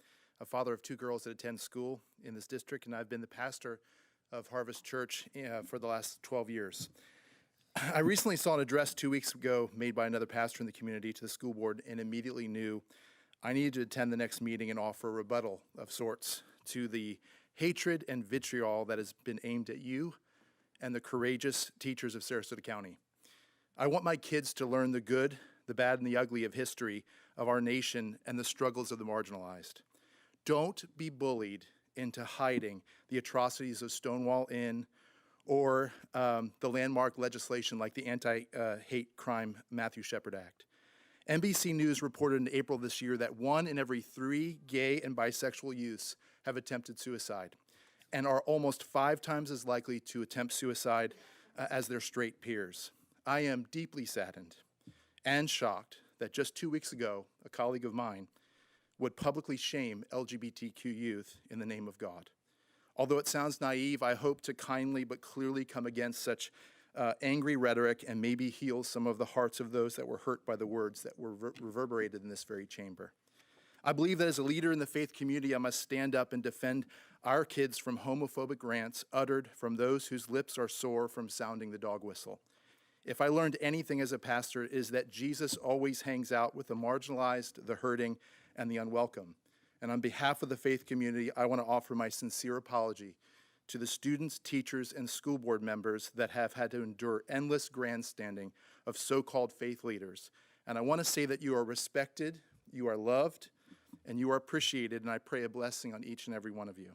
a father of 2 girls that attend school in this district, and I've been the pastor of Harvest Church for the last 12 years. I recently saw an address 2 weeks ago made by another pastor in the community to the school board and immediately knew I needed to attend the next meeting and offer a rebuttal of sorts to the hatred and vitriol that has been aimed at you and the courageous teachers of Sarasota County. I want my kids to learn the good, the bad, and the ugly of history of our nation and the struggles of the marginalized. Don't be bullied into hiding the atrocities of Stonewall Inn or the landmark legislation like the Anti-Hate Crime Matthew Shepard Act. NBC News reported in April this year that 1 in every 3 gay and bisexual youths have attempted suicide and are almost 5 times as likely to attempt suicide as their straight peers. I am deeply saddened and shocked that just 2 weeks ago, a colleague of mine would publicly shame LGBTQ youth in the name of God. Although it sounds naive, I hope to kindly but clearly come against such angry rhetoric and maybe heal some of the hearts of those that were hurt by the words that were reverberated in this very chamber. I believe that as a leader in the faith community, I must stand up and defend our kids from homophobic rants uttered from those whose lips are sore from sounding the dog whistle. If I learned anything as a pastor, it is that Jesus always hangs out with the marginalized, the hurting, and the unwelcome. And on behalf of the faith community, I want to offer my sincere apology to the students, teachers, and school board members that have had to endure endless grandstanding of so-called faith leaders. And I want to say that you are respected, you are loved, and you are appreciated, and I pray a blessing on each and every one of you.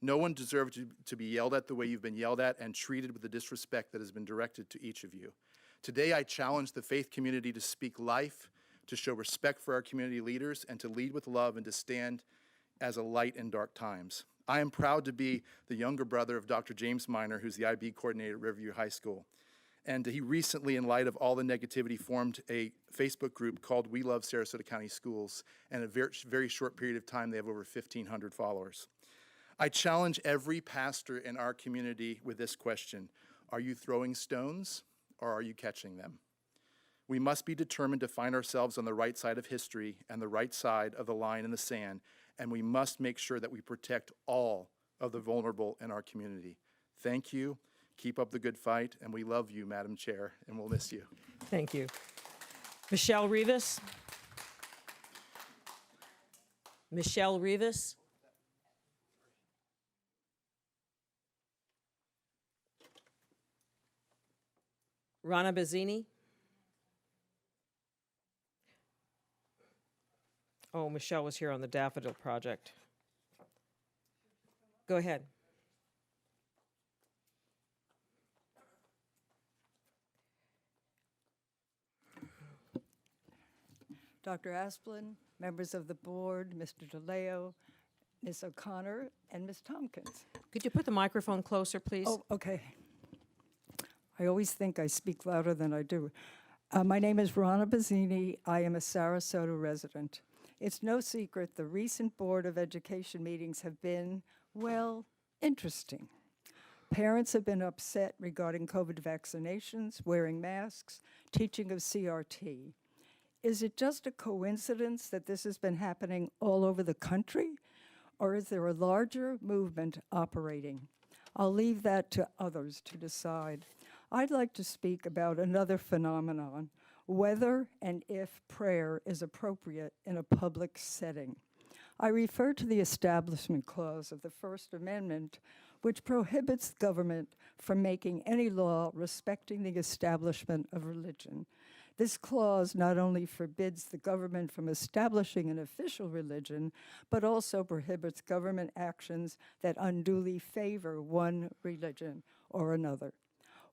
No one deserves to be yelled at the way you've been yelled at and treated with the disrespect that has been directed to each of you. Today, I challenge the faith community to speak life, to show respect for our community leaders, and to lead with love and to stand as a light in dark times. I am proud to be the younger brother of Dr. James Miner, who's the IB coordinator at Riverview High School. And he recently, in light of all the negativity, formed a Facebook group called We Love Sarasota County Schools. And in a very short period of time, they have over 1,500 followers. I challenge every pastor in our community with this question: are you throwing stones or are you catching them? We must be determined to find ourselves on the right side of history and the right side of the line in the sand, and we must make sure that we protect all of the vulnerable in our community. Thank you. Keep up the good fight, and we love you, Madam Chair, and we'll miss you. Thank you. Michelle Rivas. Michelle Rivas. Rana Bazzini. Oh, Michelle was here on the Daffodil Project. Go ahead. Dr. Asplin, members of the board, Mr. DeLeo, Ms. O'Connor, and Ms. Tompkins. Could you put the microphone closer, please? Oh, okay. I always think I speak louder than I do. My name is Rana Bazzini. I am a Sarasota resident. It's no secret the recent Board of Education meetings have been, well, interesting. Parents have been upset regarding COVID vaccinations, wearing masks, teaching of CRT. Is it just a coincidence that this has been happening all over the country, or is there a larger movement operating? I'll leave that to others to decide. I'd like to speak about another phenomenon, whether and if prayer is appropriate in a public setting. I refer to the Establishment Clause of the First Amendment, which prohibits the government from making any law respecting the establishment of religion. This clause not only forbids the government from establishing an official religion, but also prohibits government actions that unduly favor one religion or another.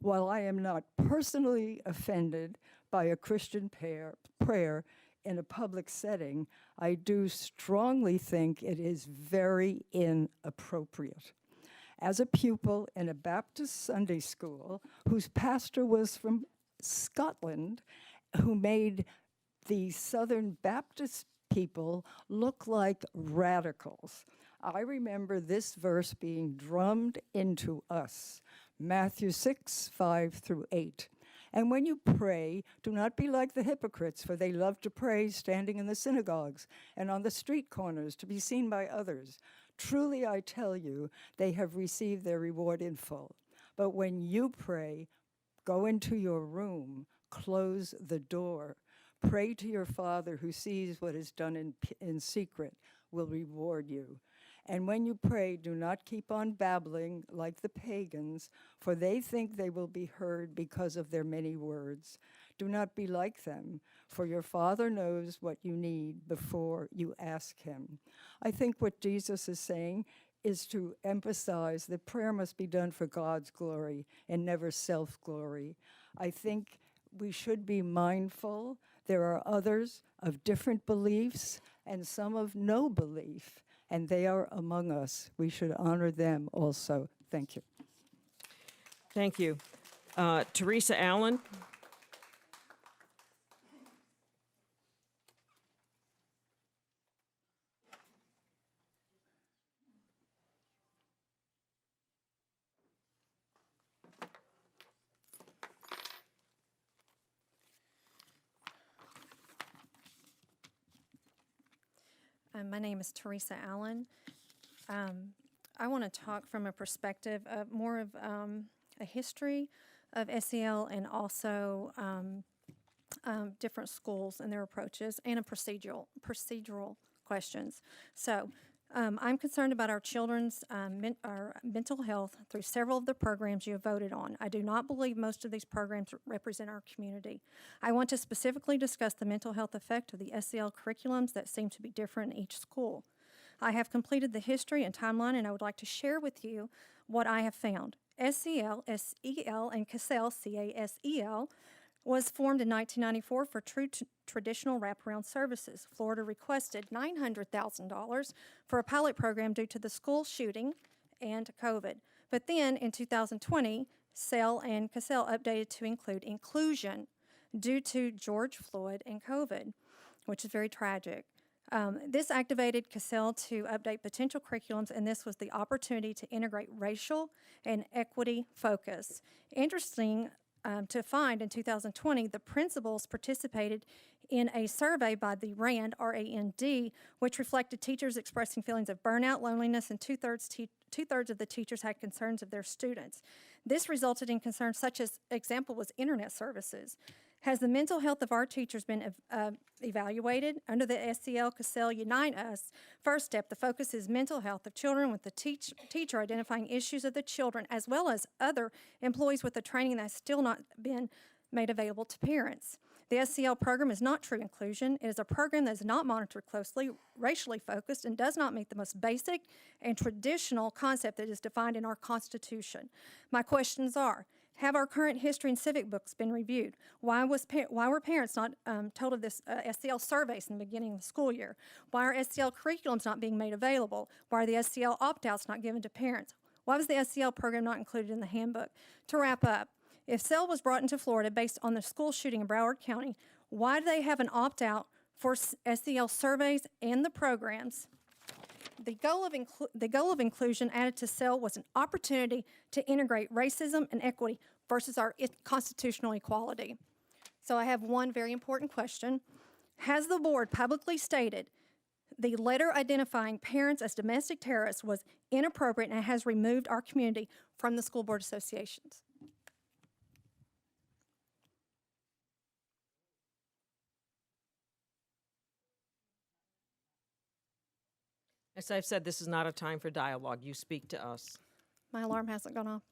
While I am not personally offended by a Christian prayer in a public setting, I do strongly think it is very inappropriate. As a pupil in a Baptist Sunday school whose pastor was from Scotland, who made the Southern Baptist people look like radicals, I remember this verse being drummed into us, Matthew 6, 5 through 8. And when you pray, do not be like the hypocrites, for they love to pray standing in the synagogues and on the street corners to be seen by others. Truly, I tell you, they have received their reward in full. But when you pray, go into your room, close the door, pray to your Father who sees what is done in secret, will reward you. And when you pray, do not keep on babbling like the pagans, for they think they will be heard because of their many words. Do not be like them, for your Father knows what you need before you ask him. I think what Jesus is saying is to emphasize that prayer must be done for God's glory and never self-glory. I think we should be mindful there are others of different beliefs and some of no belief, and they are among us. We should honor them also. Thank you. Thank you. Teresa Allen. My name is Teresa Allen. I want to talk from a perspective of more of a history of SEL and also different schools and their approaches and a procedural questions. So I'm concerned about our children's our mental health through several of the programs you have voted on. I do not believe most of these programs represent our community. I want to specifically discuss the mental health effect of the SEL curriculums that seem to be different in each school. I have completed the history and timeline, and I would like to share with you what I have found. SEL, SEL, and CASEL, CASEL, was formed in 1994 for true traditional wraparound services. Florida requested $900,000 for a pilot program due to the school shooting and COVID. But then in 2020, SEL and CASEL updated to include inclusion due to George Floyd and COVID, which is very tragic. This activated CASEL to update potential curriculums, and this was the opportunity to integrate racial and equity focus. Interesting to find in 2020, the principals participated in a survey by the RAND, R-A-N-D, which reflected teachers expressing feelings of burnout, loneliness, and two-thirds of the teachers had concerns of their students. This resulted in concerns such as, example was internet services. Has the mental health of our teachers been evaluated? Under the SEL CASEL Unite Us, first step, the focus is mental health of children, with the teacher identifying issues of the children as well as other employees with the training that has still not been made available to parents. The SEL program is not true inclusion. It is a program that is not monitored closely, racially focused, and does not meet the most basic and traditional concept that is defined in our Constitution. My questions are, have our current history and civic books been reviewed? Why were parents not told of this SEL surveys in the beginning of the school year? Why are SEL curriculums not being made available? Why are the SEL opt-outs not given to parents? Why was the SEL program not included in the handbook? To wrap up, if SEL was brought into Florida based on the school shooting in Broward County, why do they have an opt-out for SEL surveys and the programs? The goal of inclusion added to SEL was an opportunity to integrate racism and equity versus our constitutional equality. So I have one very important question. Has the board publicly stated the letter identifying parents as domestic terrorists was inappropriate and has removed our community from the school board associations? As I've said, this is not a time for dialogue. You speak to us. My alarm hasn't gone off.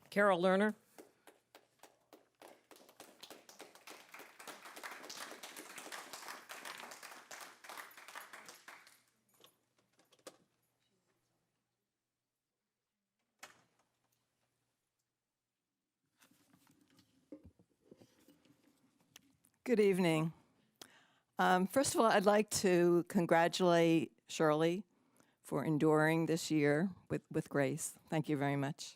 Carol Lerner. Good evening. First of all, I'd like to congratulate Shirley for enduring this year with grace. Thank you very much.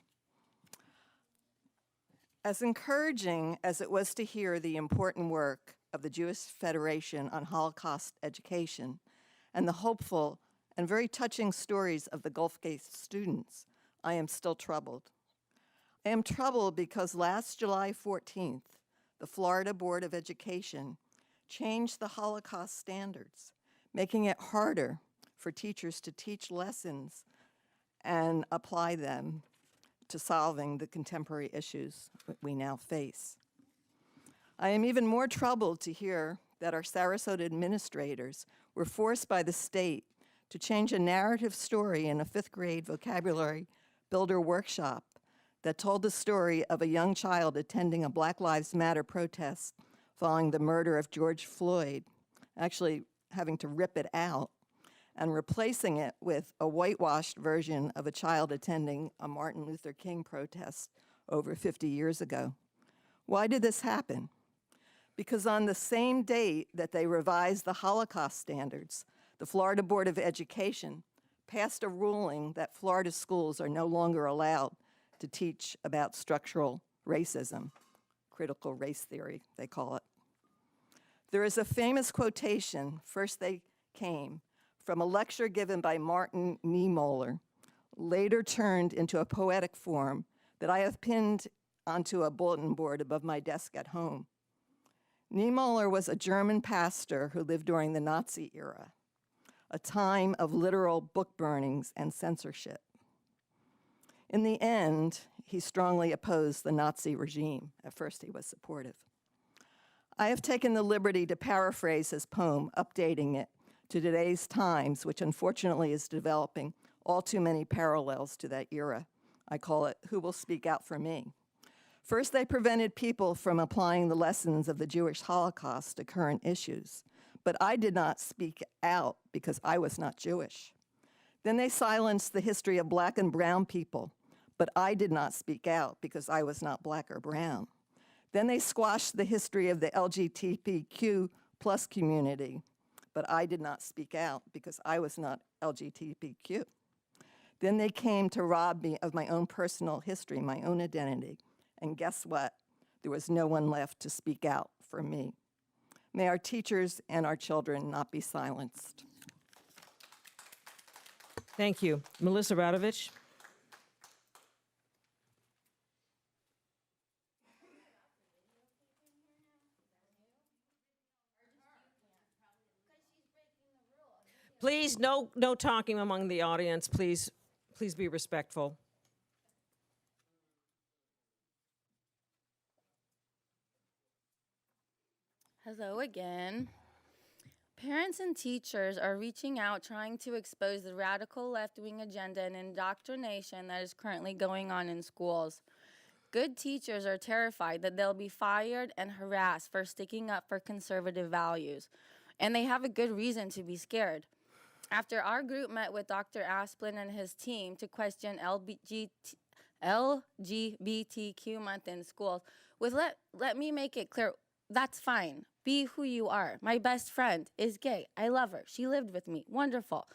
As encouraging as it was to hear the important work of the Jewish Federation on Holocaust education and the hopeful and very touching stories of the Gulfgate students, I am still troubled. I am troubled because last July 14th, the Florida Board of Education changed the Holocaust standards, making it harder for teachers to teach lessons and apply them to solving the contemporary issues that we now face. I am even more troubled to hear that our Sarasota administrators were forced by the state to change a narrative story in a 5th grade vocabulary builder workshop that told the story of a young child attending a Black Lives Matter protest following the murder of George Floyd, actually having to rip it out and replacing it with a whitewashed version of a child attending a Martin Luther King protest over 50 years ago. Why did this happen? Because on the same date that they revised the Holocaust standards, the Florida Board of Education passed a ruling that Florida schools are no longer allowed to teach about structural racism, critical race theory, they call it. There is a famous quotation, first they came, from a lecture given by Martin Niemöller, later turned into a poetic form that I have pinned onto a bulletin board above my desk at home. Niemöller was a German pastor who lived during the Nazi era, a time of literal book burnings and censorship. In the end, he strongly opposed the Nazi regime. At first, he was supportive. I have taken the liberty to paraphrase his poem, updating it to today's times, which unfortunately is developing all too many parallels to that era. I call it, Who Will Speak Out for Me? First, they prevented people from applying the lessons of the Jewish Holocaust to current issues, but I did not speak out because I was not Jewish. Then they silenced the history of Black and brown people, but I did not speak out because I was not Black or brown. Then they squashed the history of the LGBTQ plus community, but I did not speak out because I was not LGBTQ. Then they came to rob me of my own personal history, my own identity, and guess what? There was no one left to speak out for me. May our teachers and our children not be silenced. Thank you. Melissa Radovich. Please, no talking among the audience. Please be respectful. Hello again. Parents and teachers are reaching out trying to expose the radical left-wing agenda and indoctrination that is currently going on in schools. Good teachers are terrified that they'll be fired and harassed for sticking up for conservative values, and they have a good reason to be scared. After our group met with Dr. Asplin and his team to question LGBTQ month in schools, let me make it clear, that's fine. Be who you are. My best friend is gay. I love her. She lived with me. Wonderful.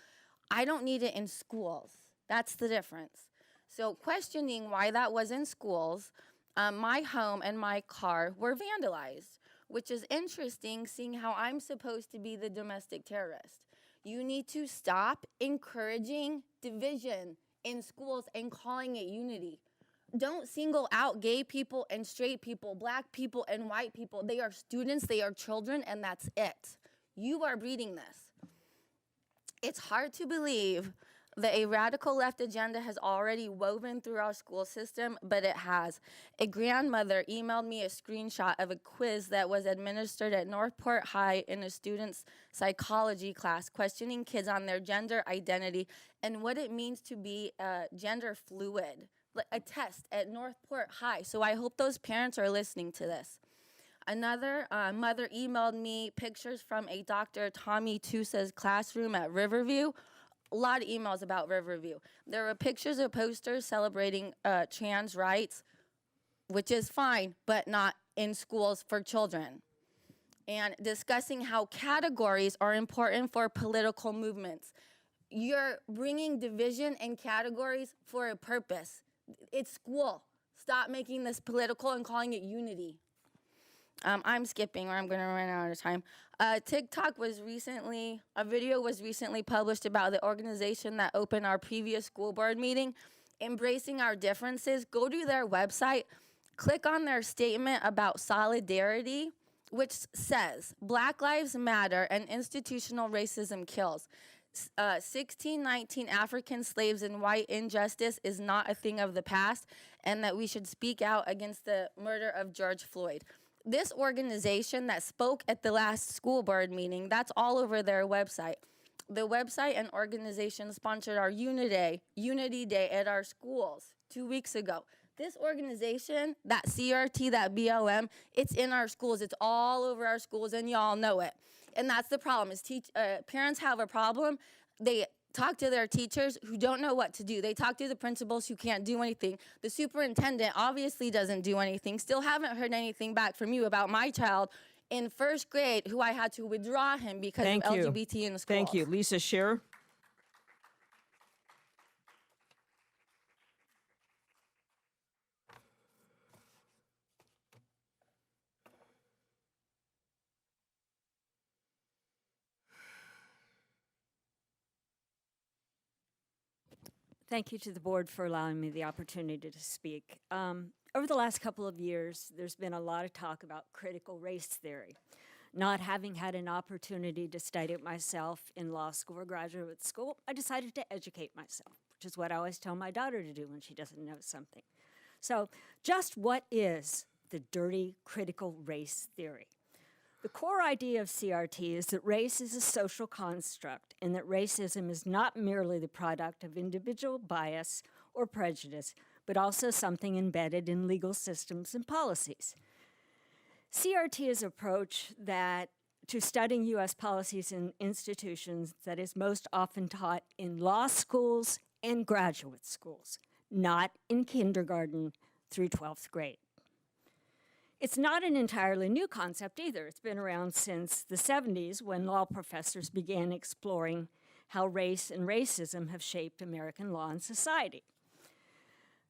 I don't need it in schools. That's the difference. So questioning why that was in schools, my home and my car were vandalized, which is interesting seeing how I'm supposed to be the domestic terrorist. You need to stop encouraging division in schools and calling it unity. Don't single out gay people and straight people, black people and white people. They are students, they are children, and that's it. You are breeding this. It's hard to believe that a radical left agenda has already woven through our school system, but it has. A grandmother emailed me a screenshot of a quiz that was administered at Northport High in a student's psychology class, questioning kids on their gender identity and what it means to be gender fluid. A test at Northport High. So I hope those parents are listening to this. Another mother emailed me pictures from a Dr. Tommy Tusa's classroom at Riverview. A lot of emails about Riverview. There were pictures of posters celebrating trans rights, which is fine, but not in schools for children. And discussing how categories are important for political movements. You're bringing division and categories for a purpose. It's school. Stop making this political and calling it unity. I'm skipping or I'm going to run out of time. TikTok was recently, a video was recently published about the organization that opened our previous school board meeting, embracing our differences. Go to their website, click on their statement about solidarity, which says, Black Lives Matter and institutional racism kills. 1619 African slaves and white injustice is not a thing of the past, and that we should speak out against the murder of George Floyd. This organization that spoke at the last school board meeting, that's all over their website. The website and organization sponsored our Unity Day at our schools 2 weeks ago. This organization, that CRT, that BLM, it's in our schools. It's all over our schools, and y'all know it. And that's the problem, is parents have a problem. They talk to their teachers who don't know what to do. They talk to the principals who can't do anything. The superintendent obviously doesn't do anything. Still haven't heard anything back from you about my child in first grade who I had to withdraw him because of LGBT in the school. Thank you. Lisa Scherer. Thank you to the board for allowing me the opportunity to speak. Over the last couple of years, there's been a lot of talk about critical race theory. Not having had an opportunity to study it myself in law school or graduate school, I decided to educate myself, which is what I always tell my daughter to do when she doesn't know something. So just what is the dirty critical race theory? The core idea of CRT is that race is a social construct and that racism is not merely the product of individual bias or prejudice, but also something embedded in legal systems and policies. CRT is an approach to studying U.S. policies and institutions that is most often taught in law schools and graduate schools, not in kindergarten through 12th grade. It's not an entirely new concept either. It's been around since the 70s when law professors began exploring how race and racism have shaped American law and society.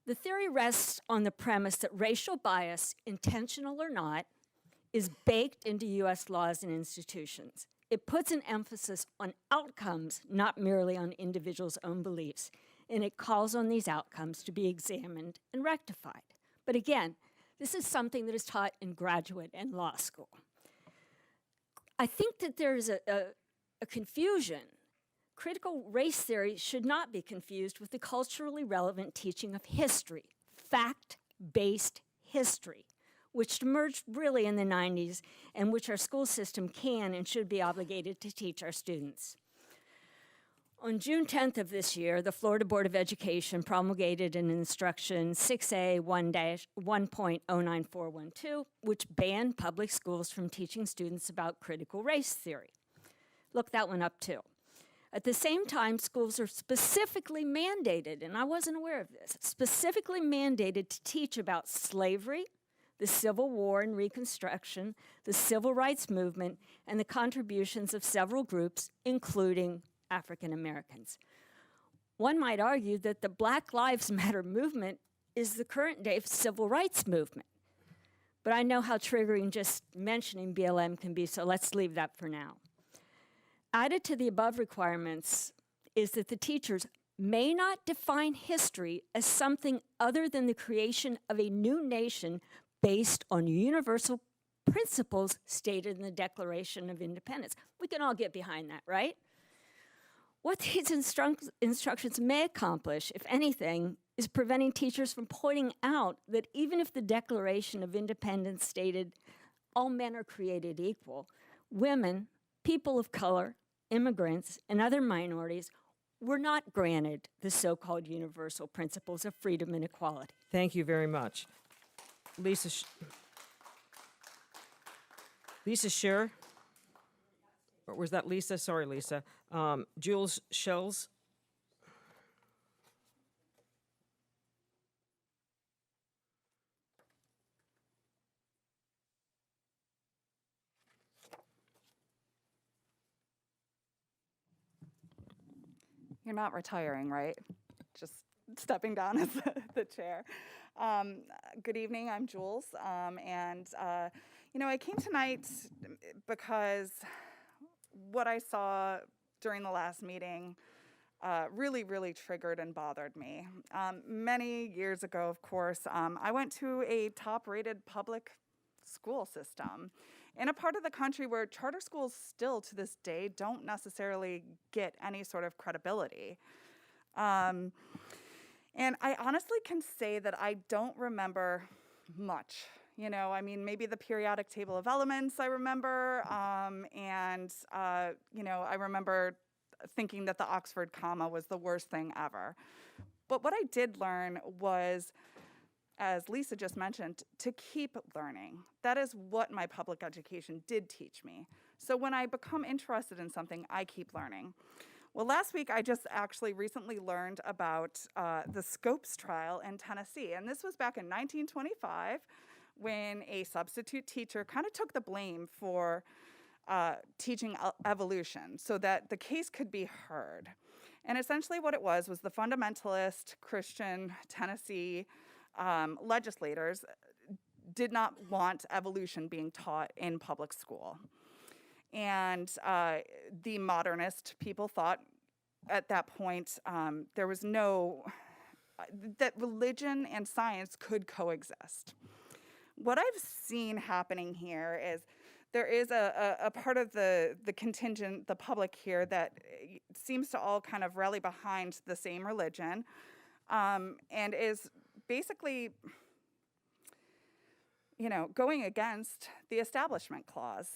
The theory rests on the premise that racial bias, intentional or not, is baked into U.S. laws and institutions. It puts an emphasis on outcomes, not merely on individuals' own beliefs, and it calls on these outcomes to be examined and rectified. But again, this is something that is taught in graduate and law school. I think that there's a confusion. Critical race theory should not be confused with the culturally relevant teaching of history, fact-based history, which emerged really in the 90s and which our school system can and should be obligated to teach our students. On June 10th of this year, the Florida Board of Education promulgated an instruction 6A 1.09412, which banned public schools from teaching students about critical race theory. Look that one up too. At the same time, schools are specifically mandated, and I wasn't aware of this, specifically mandated to teach about slavery, the Civil War and Reconstruction, the Civil Rights Movement, and the contributions of several groups, including African Americans. One might argue that the Black Lives Matter movement is the current day civil rights movement. But I know how triggering just mentioning BLM can be, so let's leave that for now. Added to the above requirements is that the teachers may not define history as something other than the creation of a new nation based on universal principles stated in the Declaration of Independence. We can all get behind that, right? What these instructions may accomplish, if anything, is preventing teachers from pointing out that even if the Declaration of Independence stated all men are created equal, women, people of color, immigrants, and other minorities were not granted the so-called universal principles of freedom and equality. Thank you very much. Lisa Scherer? Or was that Lisa? Sorry, Lisa. Jules Shells? You're not retiring, right? Just stepping down as the chair. Good evening, I'm Jules. I came tonight because what I saw during the last meeting really triggered and bothered me. Many years ago, of course, I went to a top-rated public school system in a part of the country where charter schools still to this day don't necessarily get any sort of credibility. And I honestly can say that I don't remember much. Maybe the periodic table of elements I remember, I remember thinking that the Oxford comma was the worst thing ever. But what I did learn was, as Lisa just mentioned, to keep learning. That is what my public education did teach me. So when I become interested in something, I keep learning. Well, last week I just actually recently learned about the Scopes trial in Tennessee. And this was back in 1925 when a substitute teacher kind of took the blame for teaching evolution so that the case could be heard. And essentially what it was the fundamentalist Christian Tennessee legislators did not want evolution being taught in public school. And the modernist people thought at that point there was that religion and science could coexist. What I've seen happening here is there is a part of the contingent, the public here, that seems to all kind of rally behind the same religion and is basically, going against the Establishment Clause.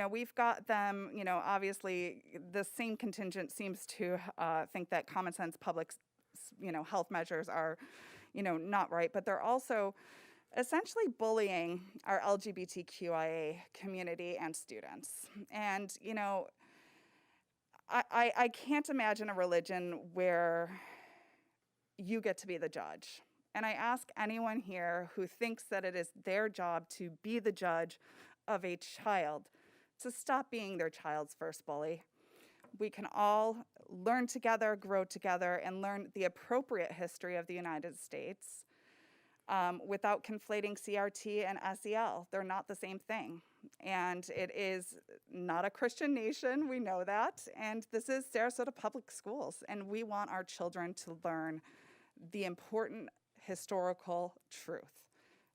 We've got them, obviously the same contingent seems to think that common sense public, health measures are, not right, but they're also essentially bullying our LGBTQIA community and students. And, I can't imagine a religion where you get to be the judge. And I ask anyone here who thinks that it is their job to be the judge of a child to stop being their child's first bully. We can all learn together, grow together, and learn the appropriate history of the United States without conflating CRT and SEL. They're not the same thing. And it is not a Christian nation, we know that. And this is Sarasota Public Schools, and we want our children to learn the important historical truth,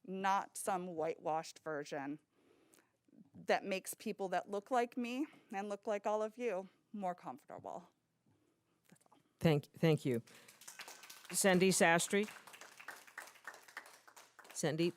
not some whitewashed version that makes people that look like me and look like all of you more comfortable. Thank you. Sandy Sastry. Sandy.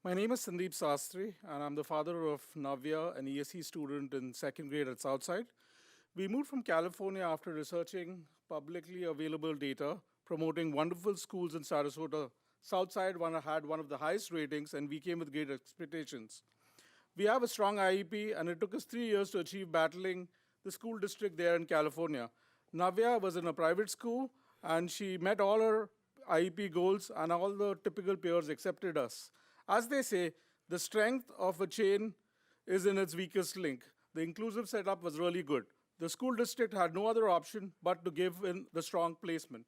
My name is Sandeep Sastry, and I'm the father of Navya, an ESE student in second grade at Southside. We moved from California after researching publicly available data promoting wonderful schools in Sarasota. Southside had one of the highest ratings, and we came with great expectations. We have a strong IEP, and it took us 3 years to achieve battling the school district there in California. Navya was in a private school, and she met all her IEP goals, and all the typical peers accepted us. As they say, the strength of a chain is in its weakest link. The inclusive setup was really good. The school district had no other option but to give in the strong placement.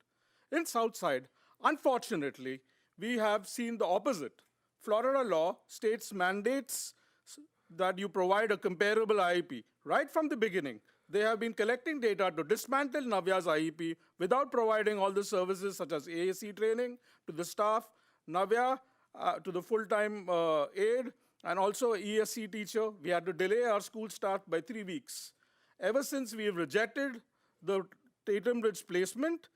In Southside, unfortunately, we have seen the opposite. Florida law states mandates that you provide a comparable IEP. Right from the beginning, they have been collecting data to dismantle Navya's IEP without providing all the services such as AAC training to the staff, Navya to the full-time aide, and also ESC teacher. We had to delay our school start by 3 weeks. Ever since we have rejected the Tatum Ridge placement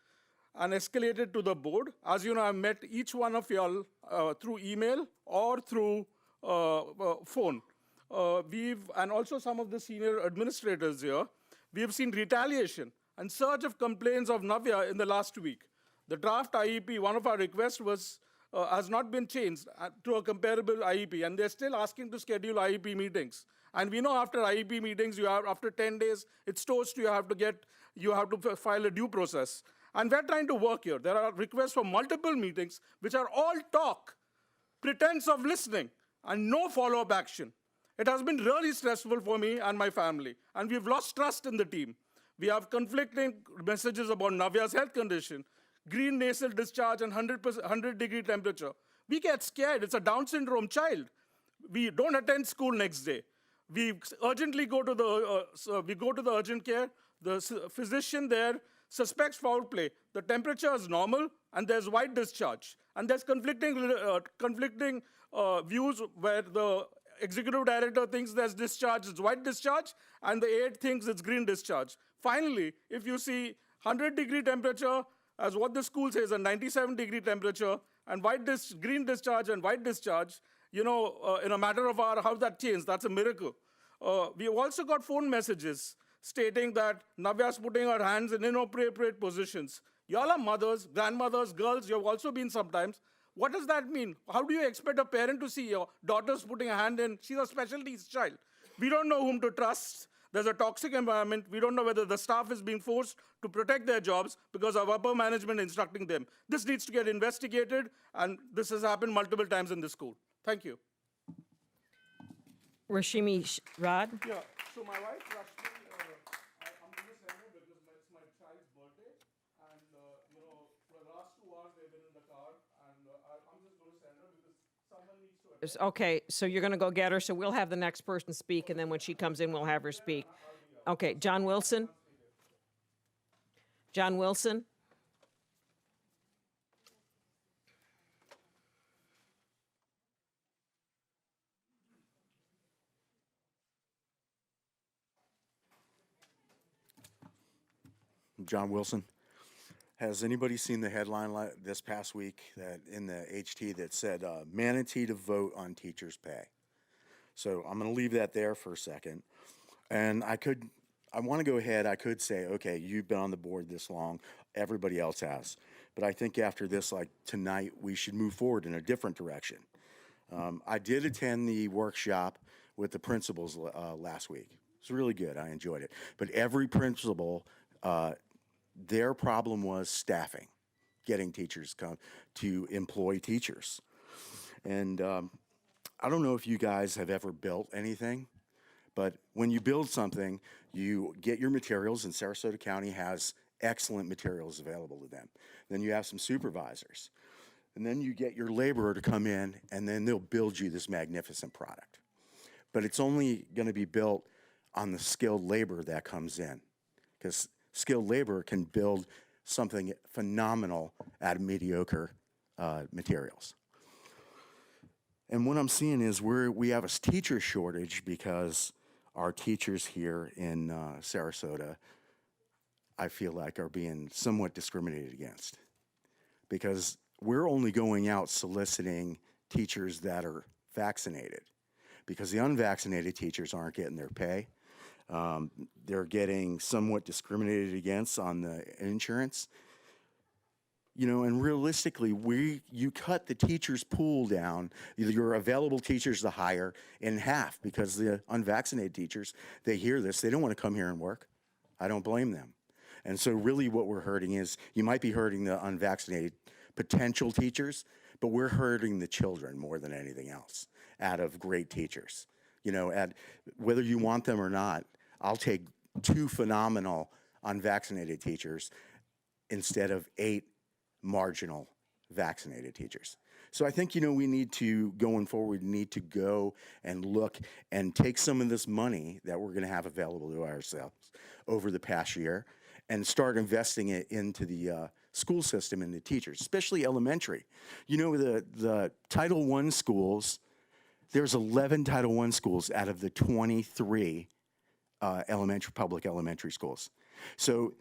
and escalated to the board, as you know, I've met each one of y'all through email or through phone. And also some of the senior administrators here, we have seen retaliation and surge of complaints of Navya in the last week. The draft IEP, one of our requests was, has not been changed to a comparable IEP, and they're still asking to schedule IEP meetings. And we know after IEP meetings, after 10 days, it's toast, you have to file a due process. And we're trying to work here. There are requests for multiple meetings, which are all talk, pretense of listening, and no follow-up action. It has been really stressful for me and my family, and we've lost trust in the team. We have conflicting messages about Navya's health condition, green nasal discharge, and 100-degree temperature. We get scared. It's a Down syndrome child. We don't attend school next day. We urgently go to the urgent care. The physician there suspects foul play. The temperature is normal, and there's white discharge. And there's conflicting views where the executive director thinks there's discharge, it's white discharge, and the aide thinks it's green discharge. Finally, if you see 100-degree temperature, as what the school says, a 97-degree temperature, and green discharge and white discharge, in a matter of hour, how that changed, that's a miracle. We have also got phone messages stating that Navya's putting her hands in inappropriate positions. Y'all are mothers, grandmothers, girls, you've also been sometimes. What does that mean? How do you expect a parent to see your daughter's putting a hand in? She's a special needs child. We don't know whom to trust. There's a toxic environment. We don't know whether the staff is being forced to protect their jobs because of upper management instructing them. This needs to get investigated, and this has happened multiple times in the school. Thank you. Rashmi Rod? Yeah, so my wife, Rashmi, I'm going to send her because it's my child's birthday. And, for the last 2 hours, they've been in the car. And I'm just going to send her because someone needs to attend. Okay, so you're going to go get her, so we'll have the next person speak, and then when she comes in, we'll have her speak. Okay, John Wilson? John Wilson? John Wilson. Has anybody seen the headline this past week that in the HT that said manatee to vote on teachers' pay? So I'm going to leave that there for a second. And I want to go ahead. I could say, okay, you've been on the board this long. Everybody else has. But I think after this, like tonight, we should move forward in a different direction. I did attend the workshop with the principals last week. It's really good. I enjoyed it. But every principal, their problem was staffing, getting teachers to employ teachers. And I don't know if you guys have ever built anything, but when you build something, you get your materials, and Sarasota County has excellent materials available to them. Then you have some supervisors. And then you get your laborer to come in, and then they'll build you this magnificent product. But it's only going to be built on the skilled labor that comes in, because skilled labor can build something phenomenal out of mediocre materials. And what I'm seeing is we have a teacher shortage because our teachers here in Sarasota, I feel like, are being somewhat discriminated against. Because we're only going out soliciting teachers that are vaccinated, because the unvaccinated teachers aren't getting their pay. They're getting somewhat discriminated against on the insurance. And realistically, you cut the teachers' pool down, your available teachers to hire, in half, because the unvaccinated teachers, they hear this, they don't want to come here and work. I don't blame them. And so really what we're hurting is, you might be hurting the unvaccinated potential teachers, but we're hurting the children more than anything else out of great teachers. You know, whether you want them or not, I'll take 2 phenomenal unvaccinated teachers instead of 8 marginal vaccinated teachers. So I think, you know, we need to, going forward, need to go and look and take some of this money that we're going to have available to ourselves over the past year and start investing it into the school system and the teachers, especially elementary. You know, the Title I schools, there's 11 Title I schools out of the 23 public elementary schools. So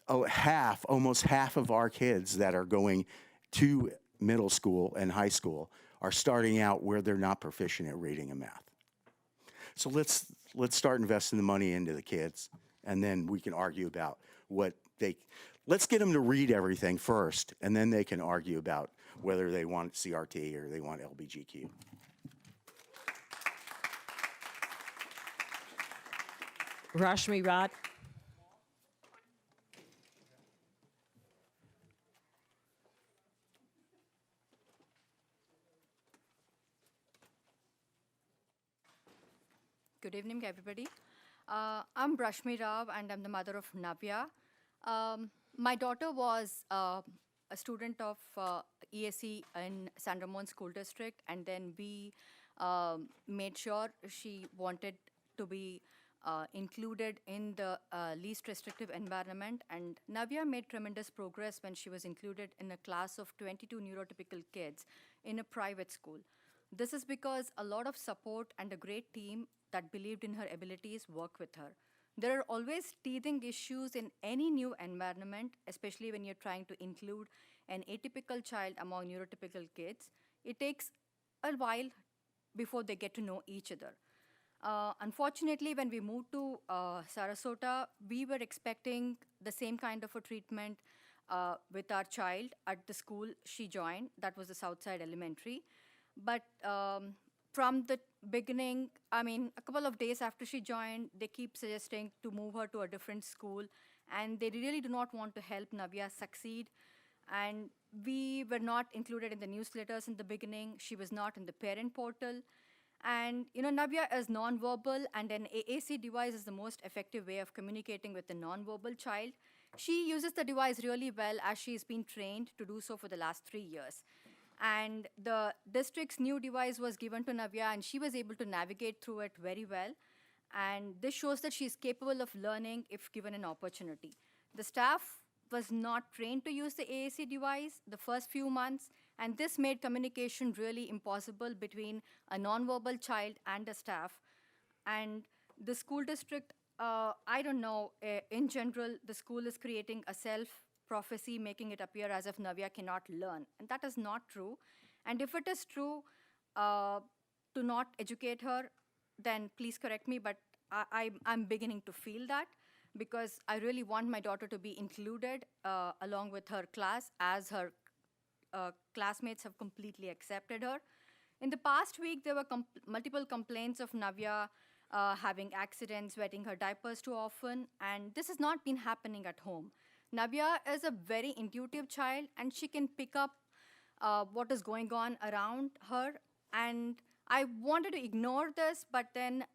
almost half of our kids that are going to middle school and high school are starting out where they're not proficient at reading and math. So let's start investing the money into the kids, and then we can argue about let's get them to read everything first, and then they can argue about whether they want CRT or they want LBGQ. Rashmi Rod. Good evening, everybody. I'm Brashmi Rao, and I'm the mother of Navya. My daughter was a student of ESE in San Ramon School District, and then we made sure she wanted to be included in the least restrictive environment. And Navya made tremendous progress when she was included in a class of 22 neurotypical kids in a private school. This is because a lot of support and a great team that believed in her abilities work with her. There are always teething issues in any new environment, especially when you're trying to include an atypical child among neurotypical kids. It takes a while before they get to know each other. Unfortunately, when we moved to Sarasota, we were expecting the same kind of a treatment with our child at the school she joined. That was the Southside Elementary. But from the beginning, I mean, a couple of days after she joined, they keep suggesting to move her to a different school, and they really do not want to help Navya succeed. And we were not included in the newsletters in the beginning. She was not in the parent portal. And, you know, Navya is nonverbal, and an AAC device is the most effective way of communicating with a nonverbal child. She uses the device really well, as she's been trained to do so for the last 3 years. And the district's new device was given to Navya, and she was able to navigate through it very well. And this shows that she's capable of learning if given an opportunity. The staff was not trained to use the AAC device the first few months, and this made communication really impossible between a nonverbal child and a staff. And the school district, I don't know, in general, the school is creating a self-prophecy, making it appear as if Navya cannot learn. And that is not true. And if it is true to not educate her, then please correct me, but I'm beginning to feel that, because I really want my daughter to be included along with her class, as her classmates have completely accepted her. In the past week, there were multiple complaints of Navya having accidents, wetting her diapers too often, and this has not been happening at home. Navya is a very intuitive child, and she can pick up what is going on around her. And I wanted to ignore this, but then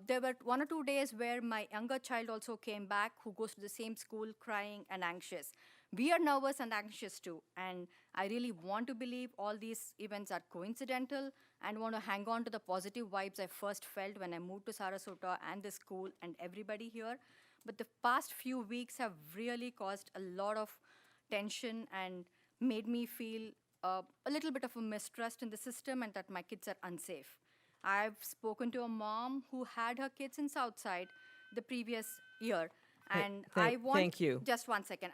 there were 1 or 2 days where my younger child also came back, who goes to the same school, crying and anxious. We are nervous and anxious too, and I really want to believe all these events are coincidental, and want to hang on to the positive vibes I first felt when I moved to Sarasota and the school and everybody here. But the past few weeks have really caused a lot of tension and made me feel a little bit of a mistrust in the system, and that my kids are unsafe. I've spoken to a mom who had her kids in Southside the previous year, and I want... Thank you. Just 1 second.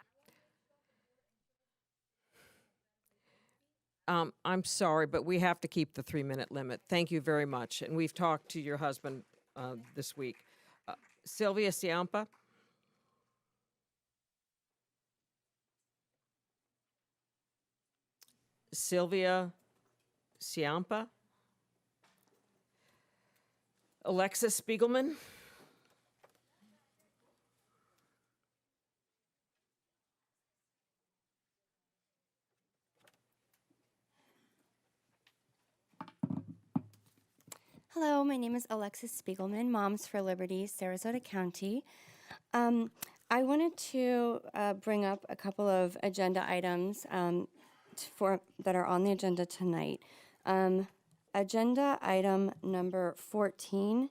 I'm sorry, but we have to keep the 3-minute limit. Thank you very much. And we've talked to your husband this week. Sylvia Ciampa. Sylvia Ciampa. Alexis Spiegelman. Hello, my name is Alexis Spiegelman, Moms for Liberty, Sarasota County. I wanted to bring up a couple of agenda items that are on the agenda tonight. Agenda item number 14,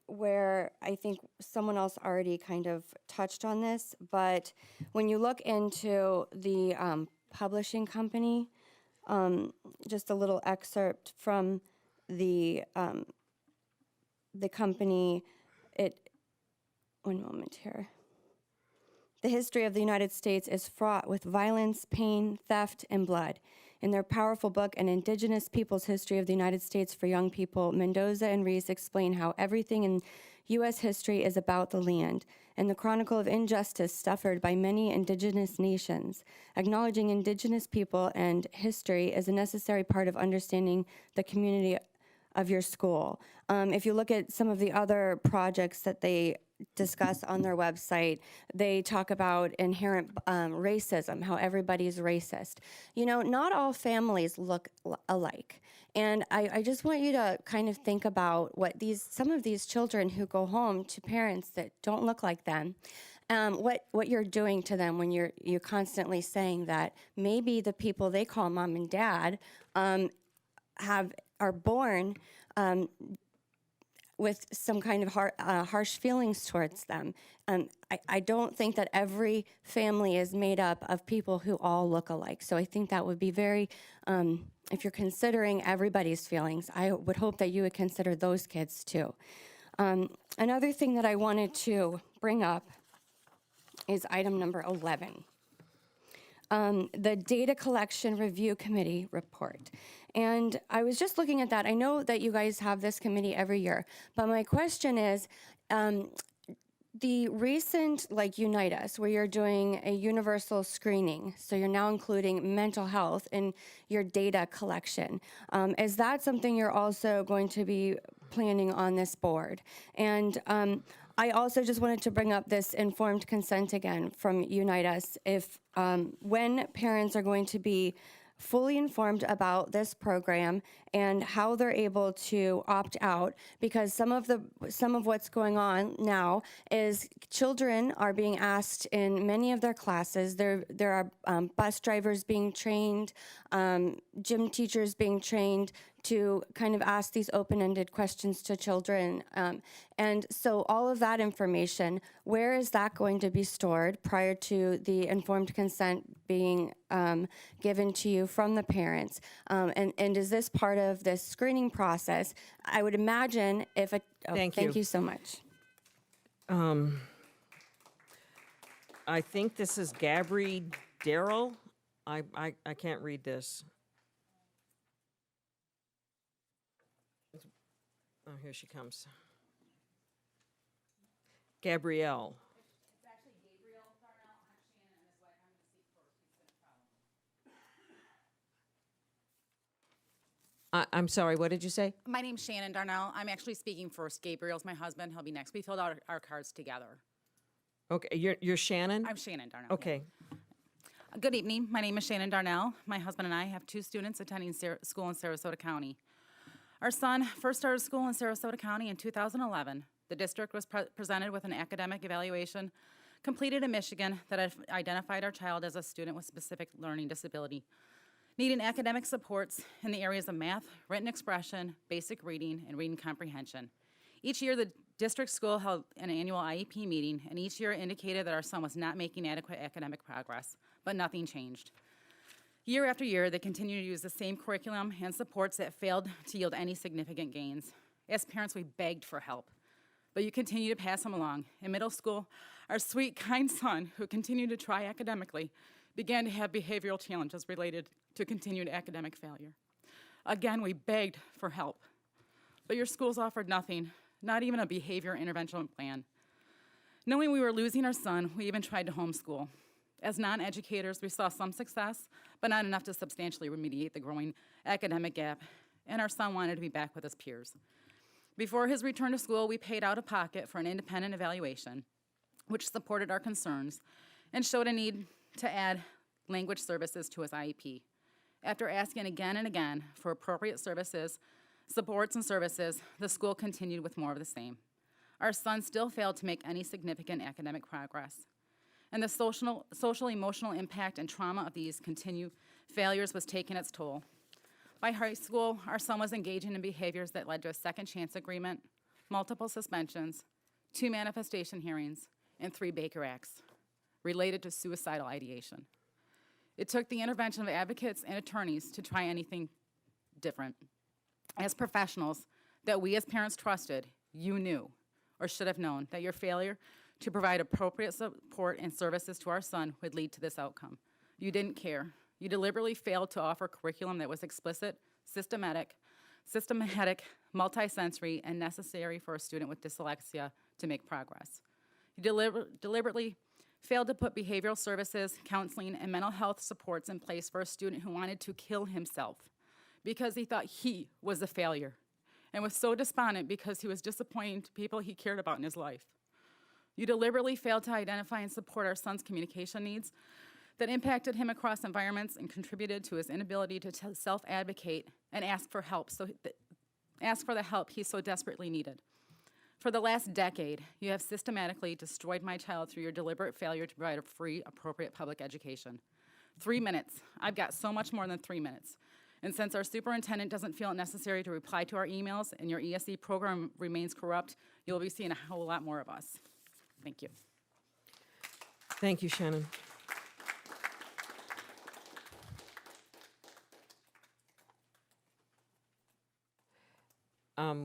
where I think someone else already kind of touched on this, but when you look into the publishing company, just a little excerpt from the company, one moment here. The history of the United States is fraught with violence, pain, theft, and blood. In their powerful book, An Indigenous People's History of the United States for Young People, Mendoza and Reese explain how everything in U.S. history is about the land, and the chronicle of injustice suffered by many indigenous nations. Acknowledging indigenous people and history is a necessary part of understanding the community of your school. If you look at some of the other projects that they discuss on their website, they talk about inherent racism, how everybody's racist. You know, not all families look alike. And I just want you to kind of think about what some of these children who go home to parents that don't look like them, what you're doing to them when you're constantly saying that maybe the people they call mom and dad are born with some kind of harsh feelings towards them. I don't think that every family is made up of people who all look alike. So I think that would be very, if you're considering everybody's feelings, I would hope that you would consider those kids too. Another thing that I wanted to bring up is item number 11. The Data Collection Review Committee report. And I was just looking at that. I know that you guys have this committee every year, but my question is, the recent, like Unite Us, where you're doing a universal screening, so you're now including mental health in your data collection. Is that something you're also going to be planning on this board? And I also just wanted to bring up this informed consent again from Unite Us. If when parents are going to be fully informed about this program and how they're able to opt out, because some of what's going on now is children are being asked in many of their classes. There are bus drivers being trained, gym teachers being trained to kind of ask these open-ended questions to children. And so all of that information, where is that going to be stored prior to the informed consent being given to you from the parents? And is this part of this screening process? I would imagine if Thank you so much. I think this is Gabri Darrell. I can't read this. Oh, here she comes. Gabrielle. It's actually Gabriel Darnell. I'm Shannon and his wife. I'm going to speak first. It's been a problem. I'm sorry, what did you say? My name's Shannon Darnell. I'm actually speaking first. Gabriel's my husband. He'll be next. We filled out our cards together. Okay, you're Shannon? I'm Shannon Darnell. Okay. Yeah. Good evening. My name is Shannon Darnell. My husband and I have 2 students attending school in Sarasota County. Our son first started school in Sarasota County in 2011. The district was presented with an academic evaluation completed in Michigan that identified our child as a student with specific learning disability, needing academic supports in the areas of math, written expression, basic reading, and reading comprehension. Each year, the district school held an annual IEP meeting, and each year indicated that our son was not making adequate academic progress, but nothing changed. Year after year, they continue to use the same curriculum and supports that failed to yield any significant gains. As parents, we begged for help, but you continue to pass them along. In middle school, our sweet, kind son, who continued to try academically, began to have behavioral challenges related to continued academic failure. Again, we begged for help, but your schools offered nothing, not even a behavior intervention plan. Knowing we were losing our son, we even tried to homeschool. As non-educators, we saw some success, but not enough to substantially remediate the growing academic gap, and our son wanted to be back with his peers. Before his return to school, we paid out of pocket for an independent evaluation, which supported our concerns and showed a need to add language services to his IEP. After asking again and again for appropriate services, supports and services, the school continued with more of the same. Our son still failed to make any significant academic progress. And the social, emotional impact and trauma of these continued failures was taking its toll. By high school, our son was engaging in behaviors that led to a second chance agreement, multiple suspensions, 2 manifestation hearings, and 3 Baker Acts related to suicidal ideation. It took the intervention of advocates and attorneys to try anything different. As professionals that we as parents trusted, you knew or should have known that your failure to provide appropriate support and services to our son would lead to this outcome. You didn't care. You deliberately failed to offer curriculum that was explicit, systematic, multisensory, and necessary for a student with dyslexia to make progress. You deliberately failed to put behavioral services, counseling, and mental health supports in place for a student who wanted to kill himself because he thought he was a failure and was so despondent because he was disappointing to people he cared about in his life. You deliberately failed to identify and support our son's communication needs that impacted him across environments and contributed to his inability to self-advocate and ask for help, ask for the help he so desperately needed. For the last decade, you have systematically destroyed my child through your deliberate failure to provide a free, appropriate public education. 3 minutes. I've got so much more than 3 minutes. And since our superintendent doesn't feel it necessary to reply to our emails and your ESE program remains corrupt, you'll be seeing a whole lot more of us. Thank you. Thank you, Shannon.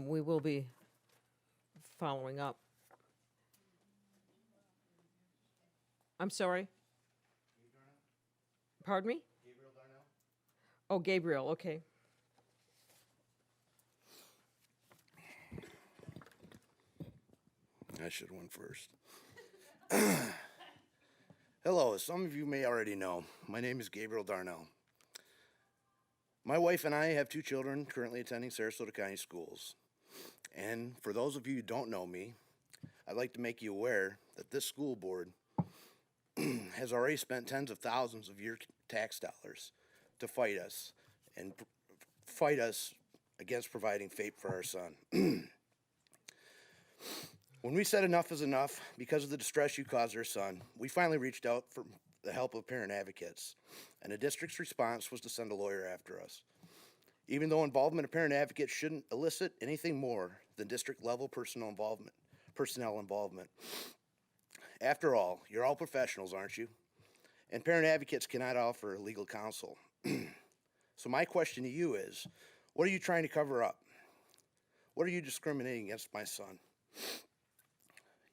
We will be following up. I'm sorry? Pardon me? Gabriel Darnell. Oh, Gabriel, okay. I should have went first. Hello, as some of you may already know, my name is Gabriel Darnell. My wife and I have 2 children currently attending Sarasota County schools. And for those of you who don't know me, I'd like to make you aware that this school board has already spent tens of thousands of your tax dollars to fight us and fight us against providing FAPE for our son. When we said enough is enough because of the distress you caused our son, we finally reached out for the help of parent advocates, and the district's response was to send a lawyer after us. Even though involvement of parent advocates shouldn't elicit anything more than district-level personnel involvement. After all, you're all professionals, aren't you? And parent advocates cannot offer legal counsel. So my question to you is, what are you trying to cover up? What are you discriminating against my son?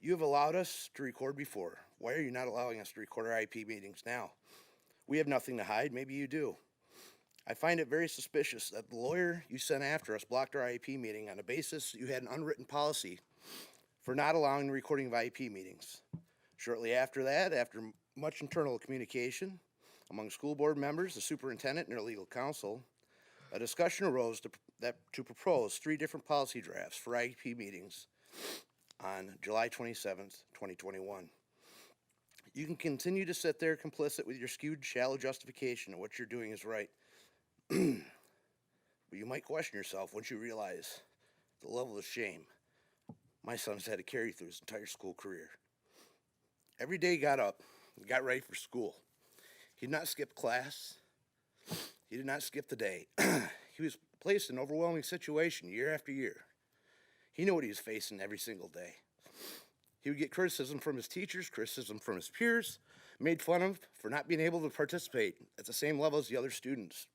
You have allowed us to record before. Why are you not allowing us to record our IP meetings now? We have nothing to hide. Maybe you do. I find it very suspicious that the lawyer you sent after us blocked our IP meeting on the basis you had an unwritten policy for not allowing the recording of IP meetings. Shortly after that, after much internal communication among school board members, the superintendent, and their legal counsel, a discussion arose to propose 3 different policy drafts for IP meetings on July 27th, 2021. You can continue to sit there complicit with your skewed, shallow justification of what you're doing is right. But you might question yourself once you realize the level of shame my son's had to carry through his entire school career. Every day he got up and got ready for school. He did not skip class. He did not skip the day. He was placed in an overwhelming situation year after year. He knew what he was facing every single day. He would get criticism from his teachers, criticism from his peers, made fun of for not being able to participate at the same level as the other students.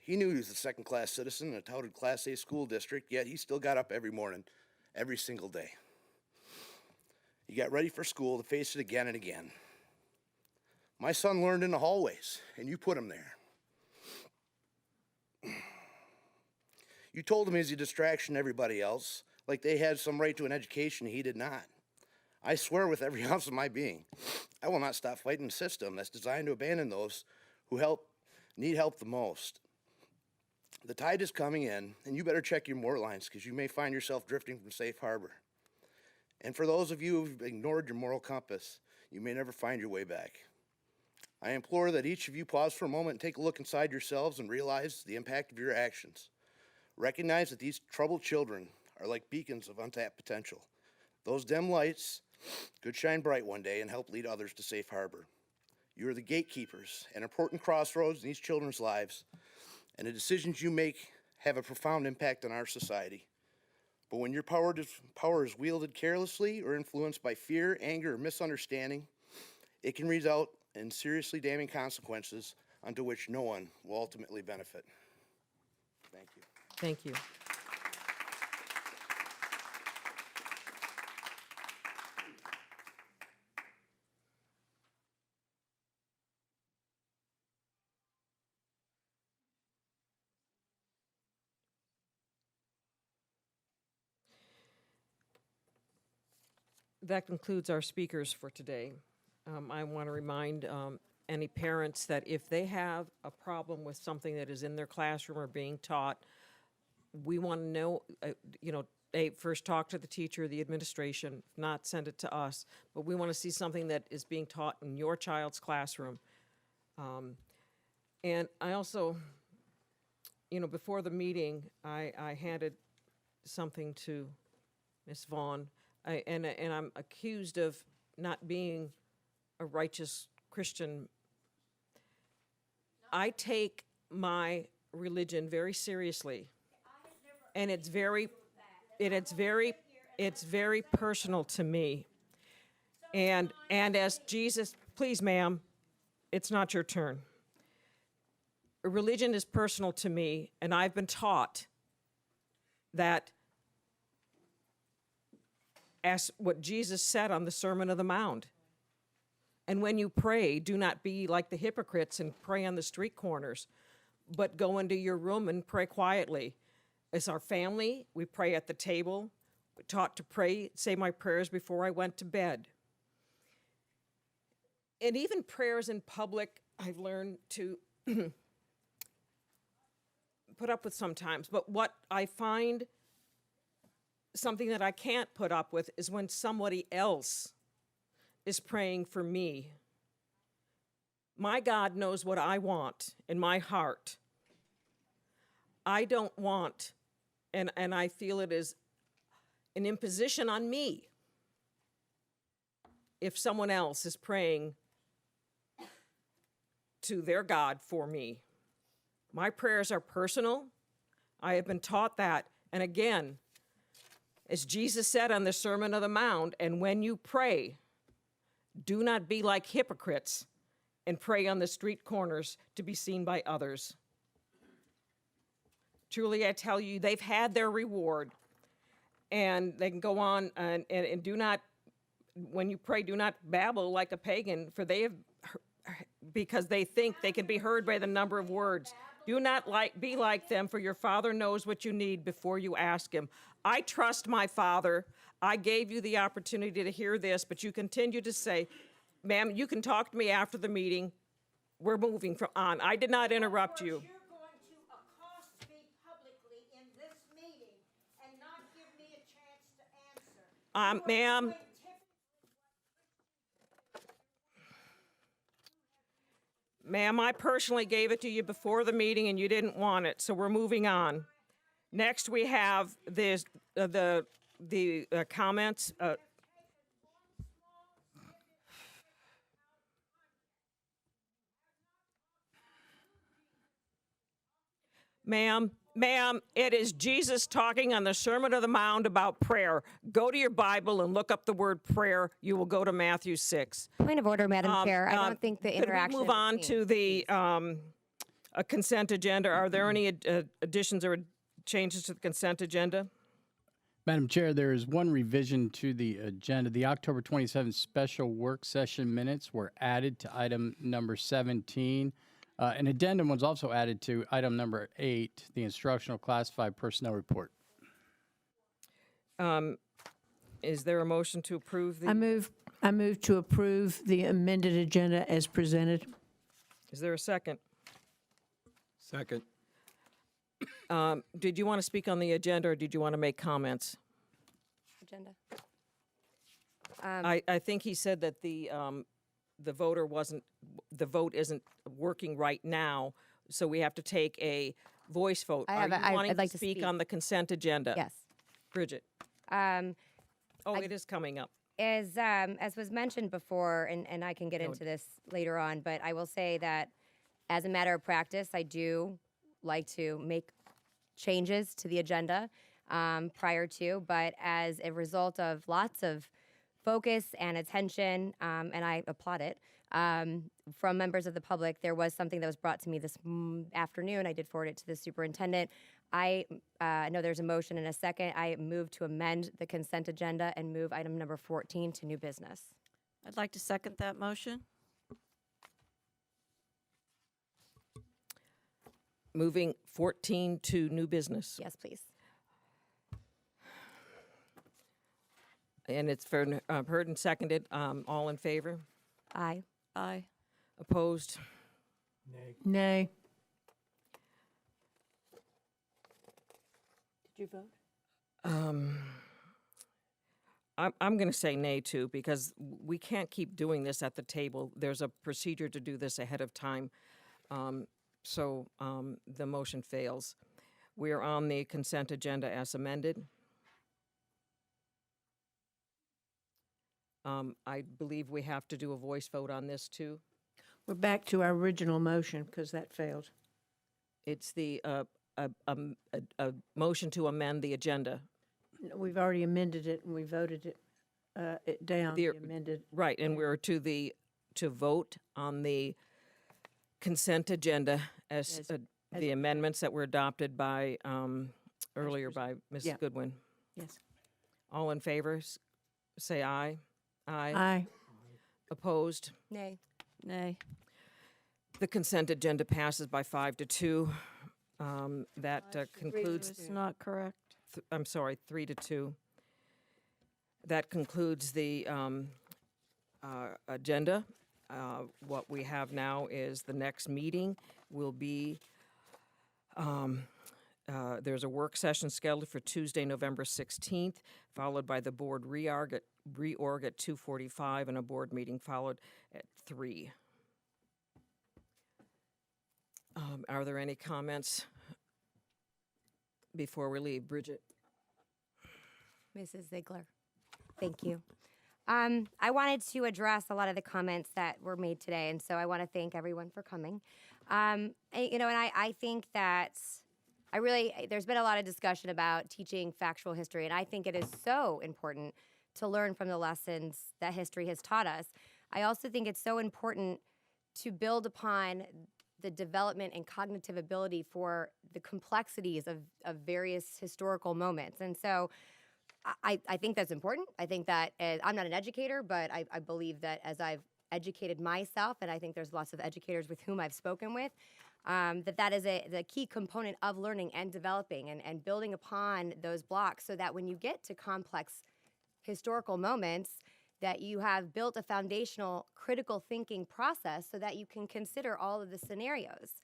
He knew he was a second-class citizen in a touted Class A school district, yet he still got up every morning, every single day. He got ready for school to face it again and again. My son learned in the hallways, and you put him there. You told him he's a distraction to everybody else, like they had some right to an education he did not. I swear with every ounce of my being, I will not stop fighting a system that's designed to abandon those who need help the most. The tide is coming in, and you better check your moor lines because you may find yourself drifting from safe harbor. And for those of you who've ignored your moral compass, you may never find your way back. I implore that each of you pause for a moment and take a look inside yourselves and realize the impact of your actions. Recognize that these troubled children are like beacons of untapped potential. Those dim lights could shine bright one day and help lead others to safe harbor. You are the gatekeepers, an important crossroads in these children's lives, and the decisions you make have a profound impact on our society. But when your power is wielded carelessly or influenced by fear, anger, or misunderstanding, it can result in seriously damning consequences unto which no one will ultimately benefit. Thank you. Thank you. That concludes our speakers for today. I want to remind any parents that if they have a problem with something that is in their classroom or being taught, we want to know, they first talk to the teacher, the administration, not send it to us, but we want to see something that is being taught in your child's classroom. And I also, before the meeting, I handed something to Ms. Vaughn, and I'm accused of not being a righteous Christian. I take my religion very seriously, and it's very personal to me. And as Jesus, please, ma'am, it's not your turn. Religion is personal to me, and I've been taught that as what Jesus said on the Sermon on the Mount. And when you pray, do not be like the hypocrites and pray on the street corners, but go into your room and pray quietly. As our family, we pray at the table. We're taught to pray, say my prayers before I went to bed. And even prayers in public, I've learned to put up with sometimes. But what I find something that I can't put up with is when somebody else is praying for me. My God knows what I want in my heart. I don't want, and I feel it is an imposition on me if someone else is praying to their God for me. My prayers are personal. I have been taught that. And again, as Jesus said on the Sermon on the Mount, and when you pray, do not be like hypocrites and pray on the street corners to be seen by others. Truly, I tell you, they've had their reward. And they can go on and do not, when you pray, do not babble like a pagan, for they have, because they think they can be heard by the number of words. Do not be like them, for your Father knows what you need before you ask him. I trust my Father. I gave you the opportunity to hear this, but you continue to say, ma'am, you can talk to me after the meeting. We're moving on. I did not interrupt you. You're going to accost me publicly in this meeting and not give me a chance to answer. Ma'am. Ma'am, I personally gave it to you before the meeting and you didn't want it, so we're moving on. Next, we have the comments. Ma'am, it is Jesus talking on the Sermon on the Mount about prayer. Go to your Bible and look up the word prayer. You will go to Matthew 6. Point of order, Madam Chair. I don't think the interaction. Could we move on to the consent agenda? Are there any additions or changes to the consent agenda? Madam Chair, there is one revision to the agenda. The October 27th special work session minutes were added to item number 17. An addendum was also added to item number 8, the instructional classified personnel report. Is there a motion to approve the? I move to approve the amended agenda as presented. Is there a second? Second. Did you want to speak on the agenda, or did you want to make comments? Agenda. I think he said that the vote isn't working right now, so we have to take a voice vote. I Are have you a- I- wanting I'd like to to speak speak. on the consent agenda? Yes. Bridget. Um, Oh, it is coming up. as was mentioned before, and I can get No. into this later on, but I will say that as a matter of practice, I do like to make changes to the agenda prior to, but as a result of lots of focus and attention, and I applaud it, from members of the public, there was something that was brought to me this afternoon. I did forward it to the superintendent. I know there's a motion and a second. I move to amend the consent agenda and move item number 14 to new business. I'd like to second that motion. Moving 14 to new business. Yes, please. And it's for, heard and seconded. All in favor? Aye. Aye. Opposed? Nay. Did you vote? I'm going to say nay too, because we can't keep doing this at the table. There's a procedure to do this ahead of time. So the motion fails. We're on the consent agenda as amended. I believe we have to do a voice vote on this too. We're back to our original motion because that failed. It's the a motion to amend the agenda. No, we've already amended it and we voted it down, the amended. Right, and we're to vote on the consent agenda as the amendments that were adopted by earlier by Mrs. Yeah. Goodwin. Yes. All in favor, say aye. Aye. Aye. Opposed? Nay. Nay. The consent agenda passes by 5-2. That concludes. It's not correct. I'm sorry, 3-2. That concludes the agenda. What we have now is the next meeting will be, there's a work session scheduled for Tuesday, November 16th, followed by the board reorg at 2:45, and a board meeting followed at 3. Are there any comments before we leave? Bridget? Mrs. Ziegler. Thank you. I wanted to address a lot of the comments that were made today, and so I want to thank everyone for coming. And I think that there's been a lot of discussion about teaching factual history, and I think it is so important to learn from the lessons that history has taught us. I also think it's so important to build upon the development and cognitive ability for the complexities of various historical moments. And so I think that's important. I think that I'm not an educator, but I believe that as I've educated myself, and I think there's lots of educators with whom I've spoken with, that is the key component of learning and developing and building upon those blocks so that when you get to complex historical moments, that you have built a foundational critical thinking process so that you can consider all of the scenarios.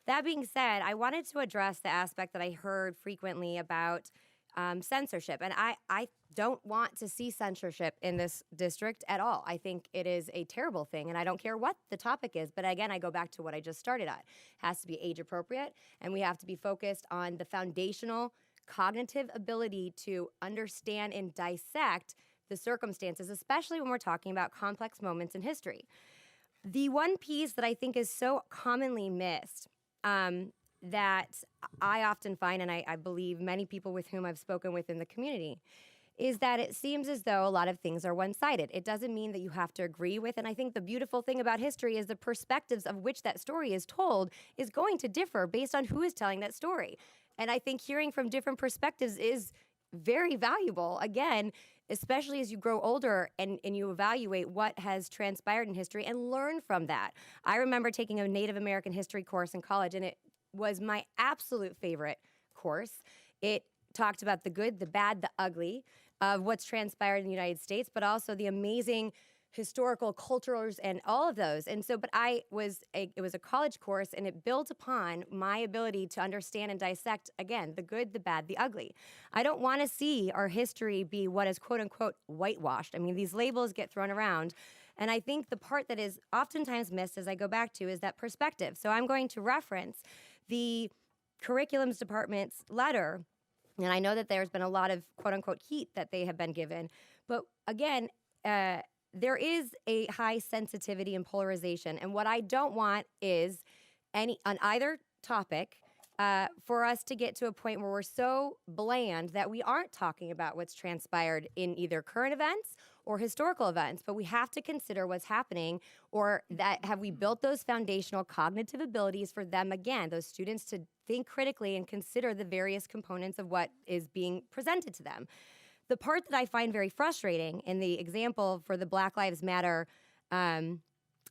That being said, I wanted to address the aspect that I heard frequently about censorship. And I don't want to see censorship in this district at all. I think it is a terrible thing, and I don't care what the topic is. But again, I go back to what I just started at. It has to be age appropriate, and we have to be focused on the foundational cognitive ability to understand and dissect the circumstances, especially when we're talking about complex moments in history. The one piece that I think is so commonly missed that I often find, and I believe many people with whom I've spoken with in the community, is that it seems as though a lot of things are one-sided. It doesn't mean that you have to agree with, and I think the beautiful thing about history is the perspectives of which that story is told is going to differ based on who is telling that story. And I think hearing from different perspectives is very valuable, again, especially as you grow older and you evaluate what has transpired in history and learn from that. I remember taking a Native American history course in college, and it was my absolute favorite course. It talked about the good, the bad, the ugly of what's transpired in the United States, but also the amazing historical cultures and all of those. And so, it was a college course, and it built upon my ability to understand and dissect, again, the good, the bad, the ugly. I don't want to see our history be what is quote unquote whitewashed. I mean, these labels get thrown around. And I think the part that is oftentimes missed, as I go back to, is that perspective. So I'm going to reference the curriculums department's letter, and I know that there's been a lot of quote unquote heat that they have been given, but again, there is a high sensitivity and polarization. And what I don't want is on either topic, for us to get to a point where we're so bland that we aren't talking about what's transpired in either current events or historical events, but we have to consider what's happening, or that have we built those foundational cognitive abilities for them, again, those students to think critically and consider the various components of what is being presented to them. The part that I find very frustrating in the example for the Black Lives Matter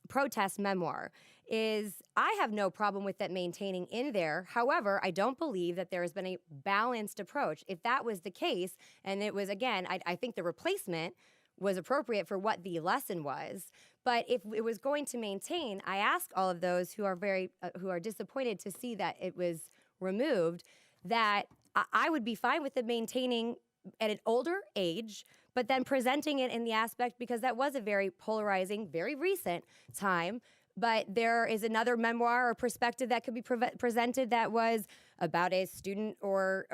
protest memoir is I have no problem with that maintaining in there. However, I don't believe that there has been a balanced approach. If that was the case, and it was, again, I think the replacement was appropriate for what the lesson was. But if it was going to maintain, I ask all of those who are disappointed to see that it was removed, that I would be fine with it maintaining at an older age, but then presenting it in the aspect, because that was a very polarizing, very recent time. But there is another memoir or perspective that could be presented that was about a student or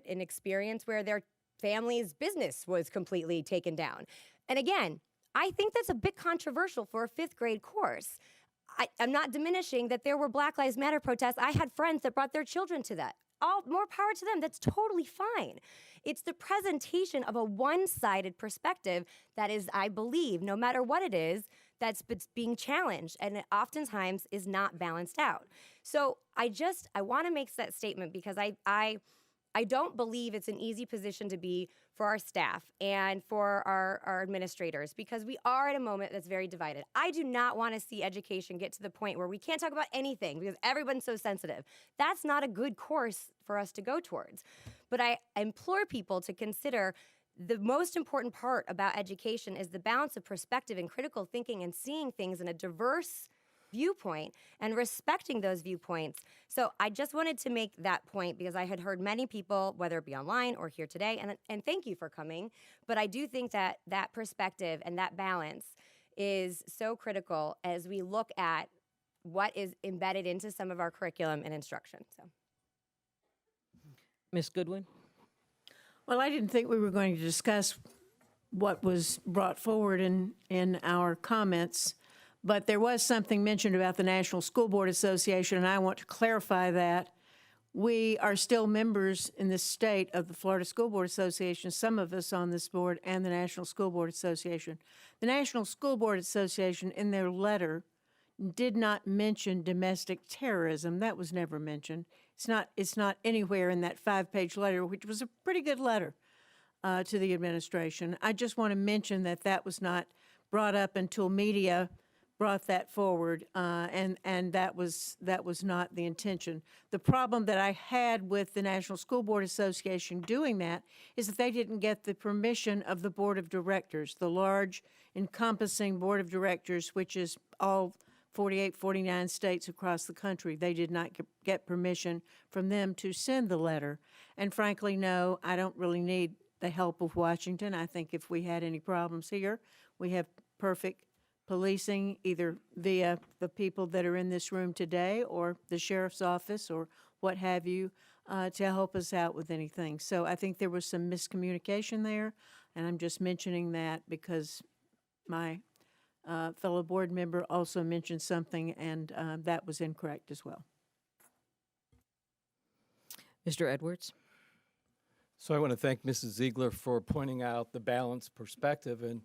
an experience where their family's business was completely taken down. And again, I think that's a bit controversial for a 5th grade course. I'm not diminishing that there were Black Lives Matter protests. I had friends that brought their children to that. All more power to them. That's totally fine. It's the presentation of a one-sided perspective that is, I believe, no matter what it is, that's being challenged, and it oftentimes is not balanced out. So I want to make that statement because I don't believe it's an easy position to be for our staff and for our administrators, because we are at a moment that's very divided. I do not want to see education get to the point where we can't talk about anything because everyone's so sensitive. That's not a good course for us to go towards. But I implore people to consider the most important part about education is the balance of perspective and critical thinking and seeing things in a diverse viewpoint and respecting those viewpoints. So I just wanted to make that point because I had heard many people, whether it be online or here today, and thank you for coming, but I do think that that perspective and that balance is so critical as we look at what is embedded into some of our curriculum and instruction. So, Ms. Goodwin? Well, I didn't think we were going to discuss what was brought forward in our comments, but there was something mentioned about the National School Board Association, and I want to clarify that. We are still members in the state of the Florida School Board Association, some of us on this board, and the National School Board Association. The National School Board Association, in their letter, did not mention domestic terrorism. That was never mentioned. It's not anywhere in that 5-page letter, which was a pretty good letter to the administration. I just want to mention that that was not brought up until media brought that forward, and that was not the intention. The problem that I had with the National School Board Association doing that is that they didn't get the permission of the Board of Directors, the large encompassing Board of Directors, which is all 48, 49 states across the country. They did not get permission from them to send the letter. And frankly, no, I don't really need the help of Washington. I think if we had any problems here, we have perfect policing, either via the people that are in this room today or the sheriff's office or what have you, to help us out with anything. So I think there was some miscommunication there, and I'm just mentioning that because my fellow board member also mentioned something, and that was incorrect as well. Mr. Edwards? So I want to thank Mrs. Ziegler for pointing out the balanced perspective, and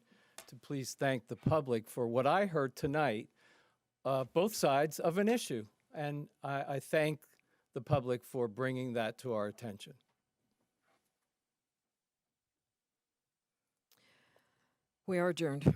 to please thank the public for what I heard tonight, both sides of an issue. And I thank the public for bringing that to our attention. We are adjourned.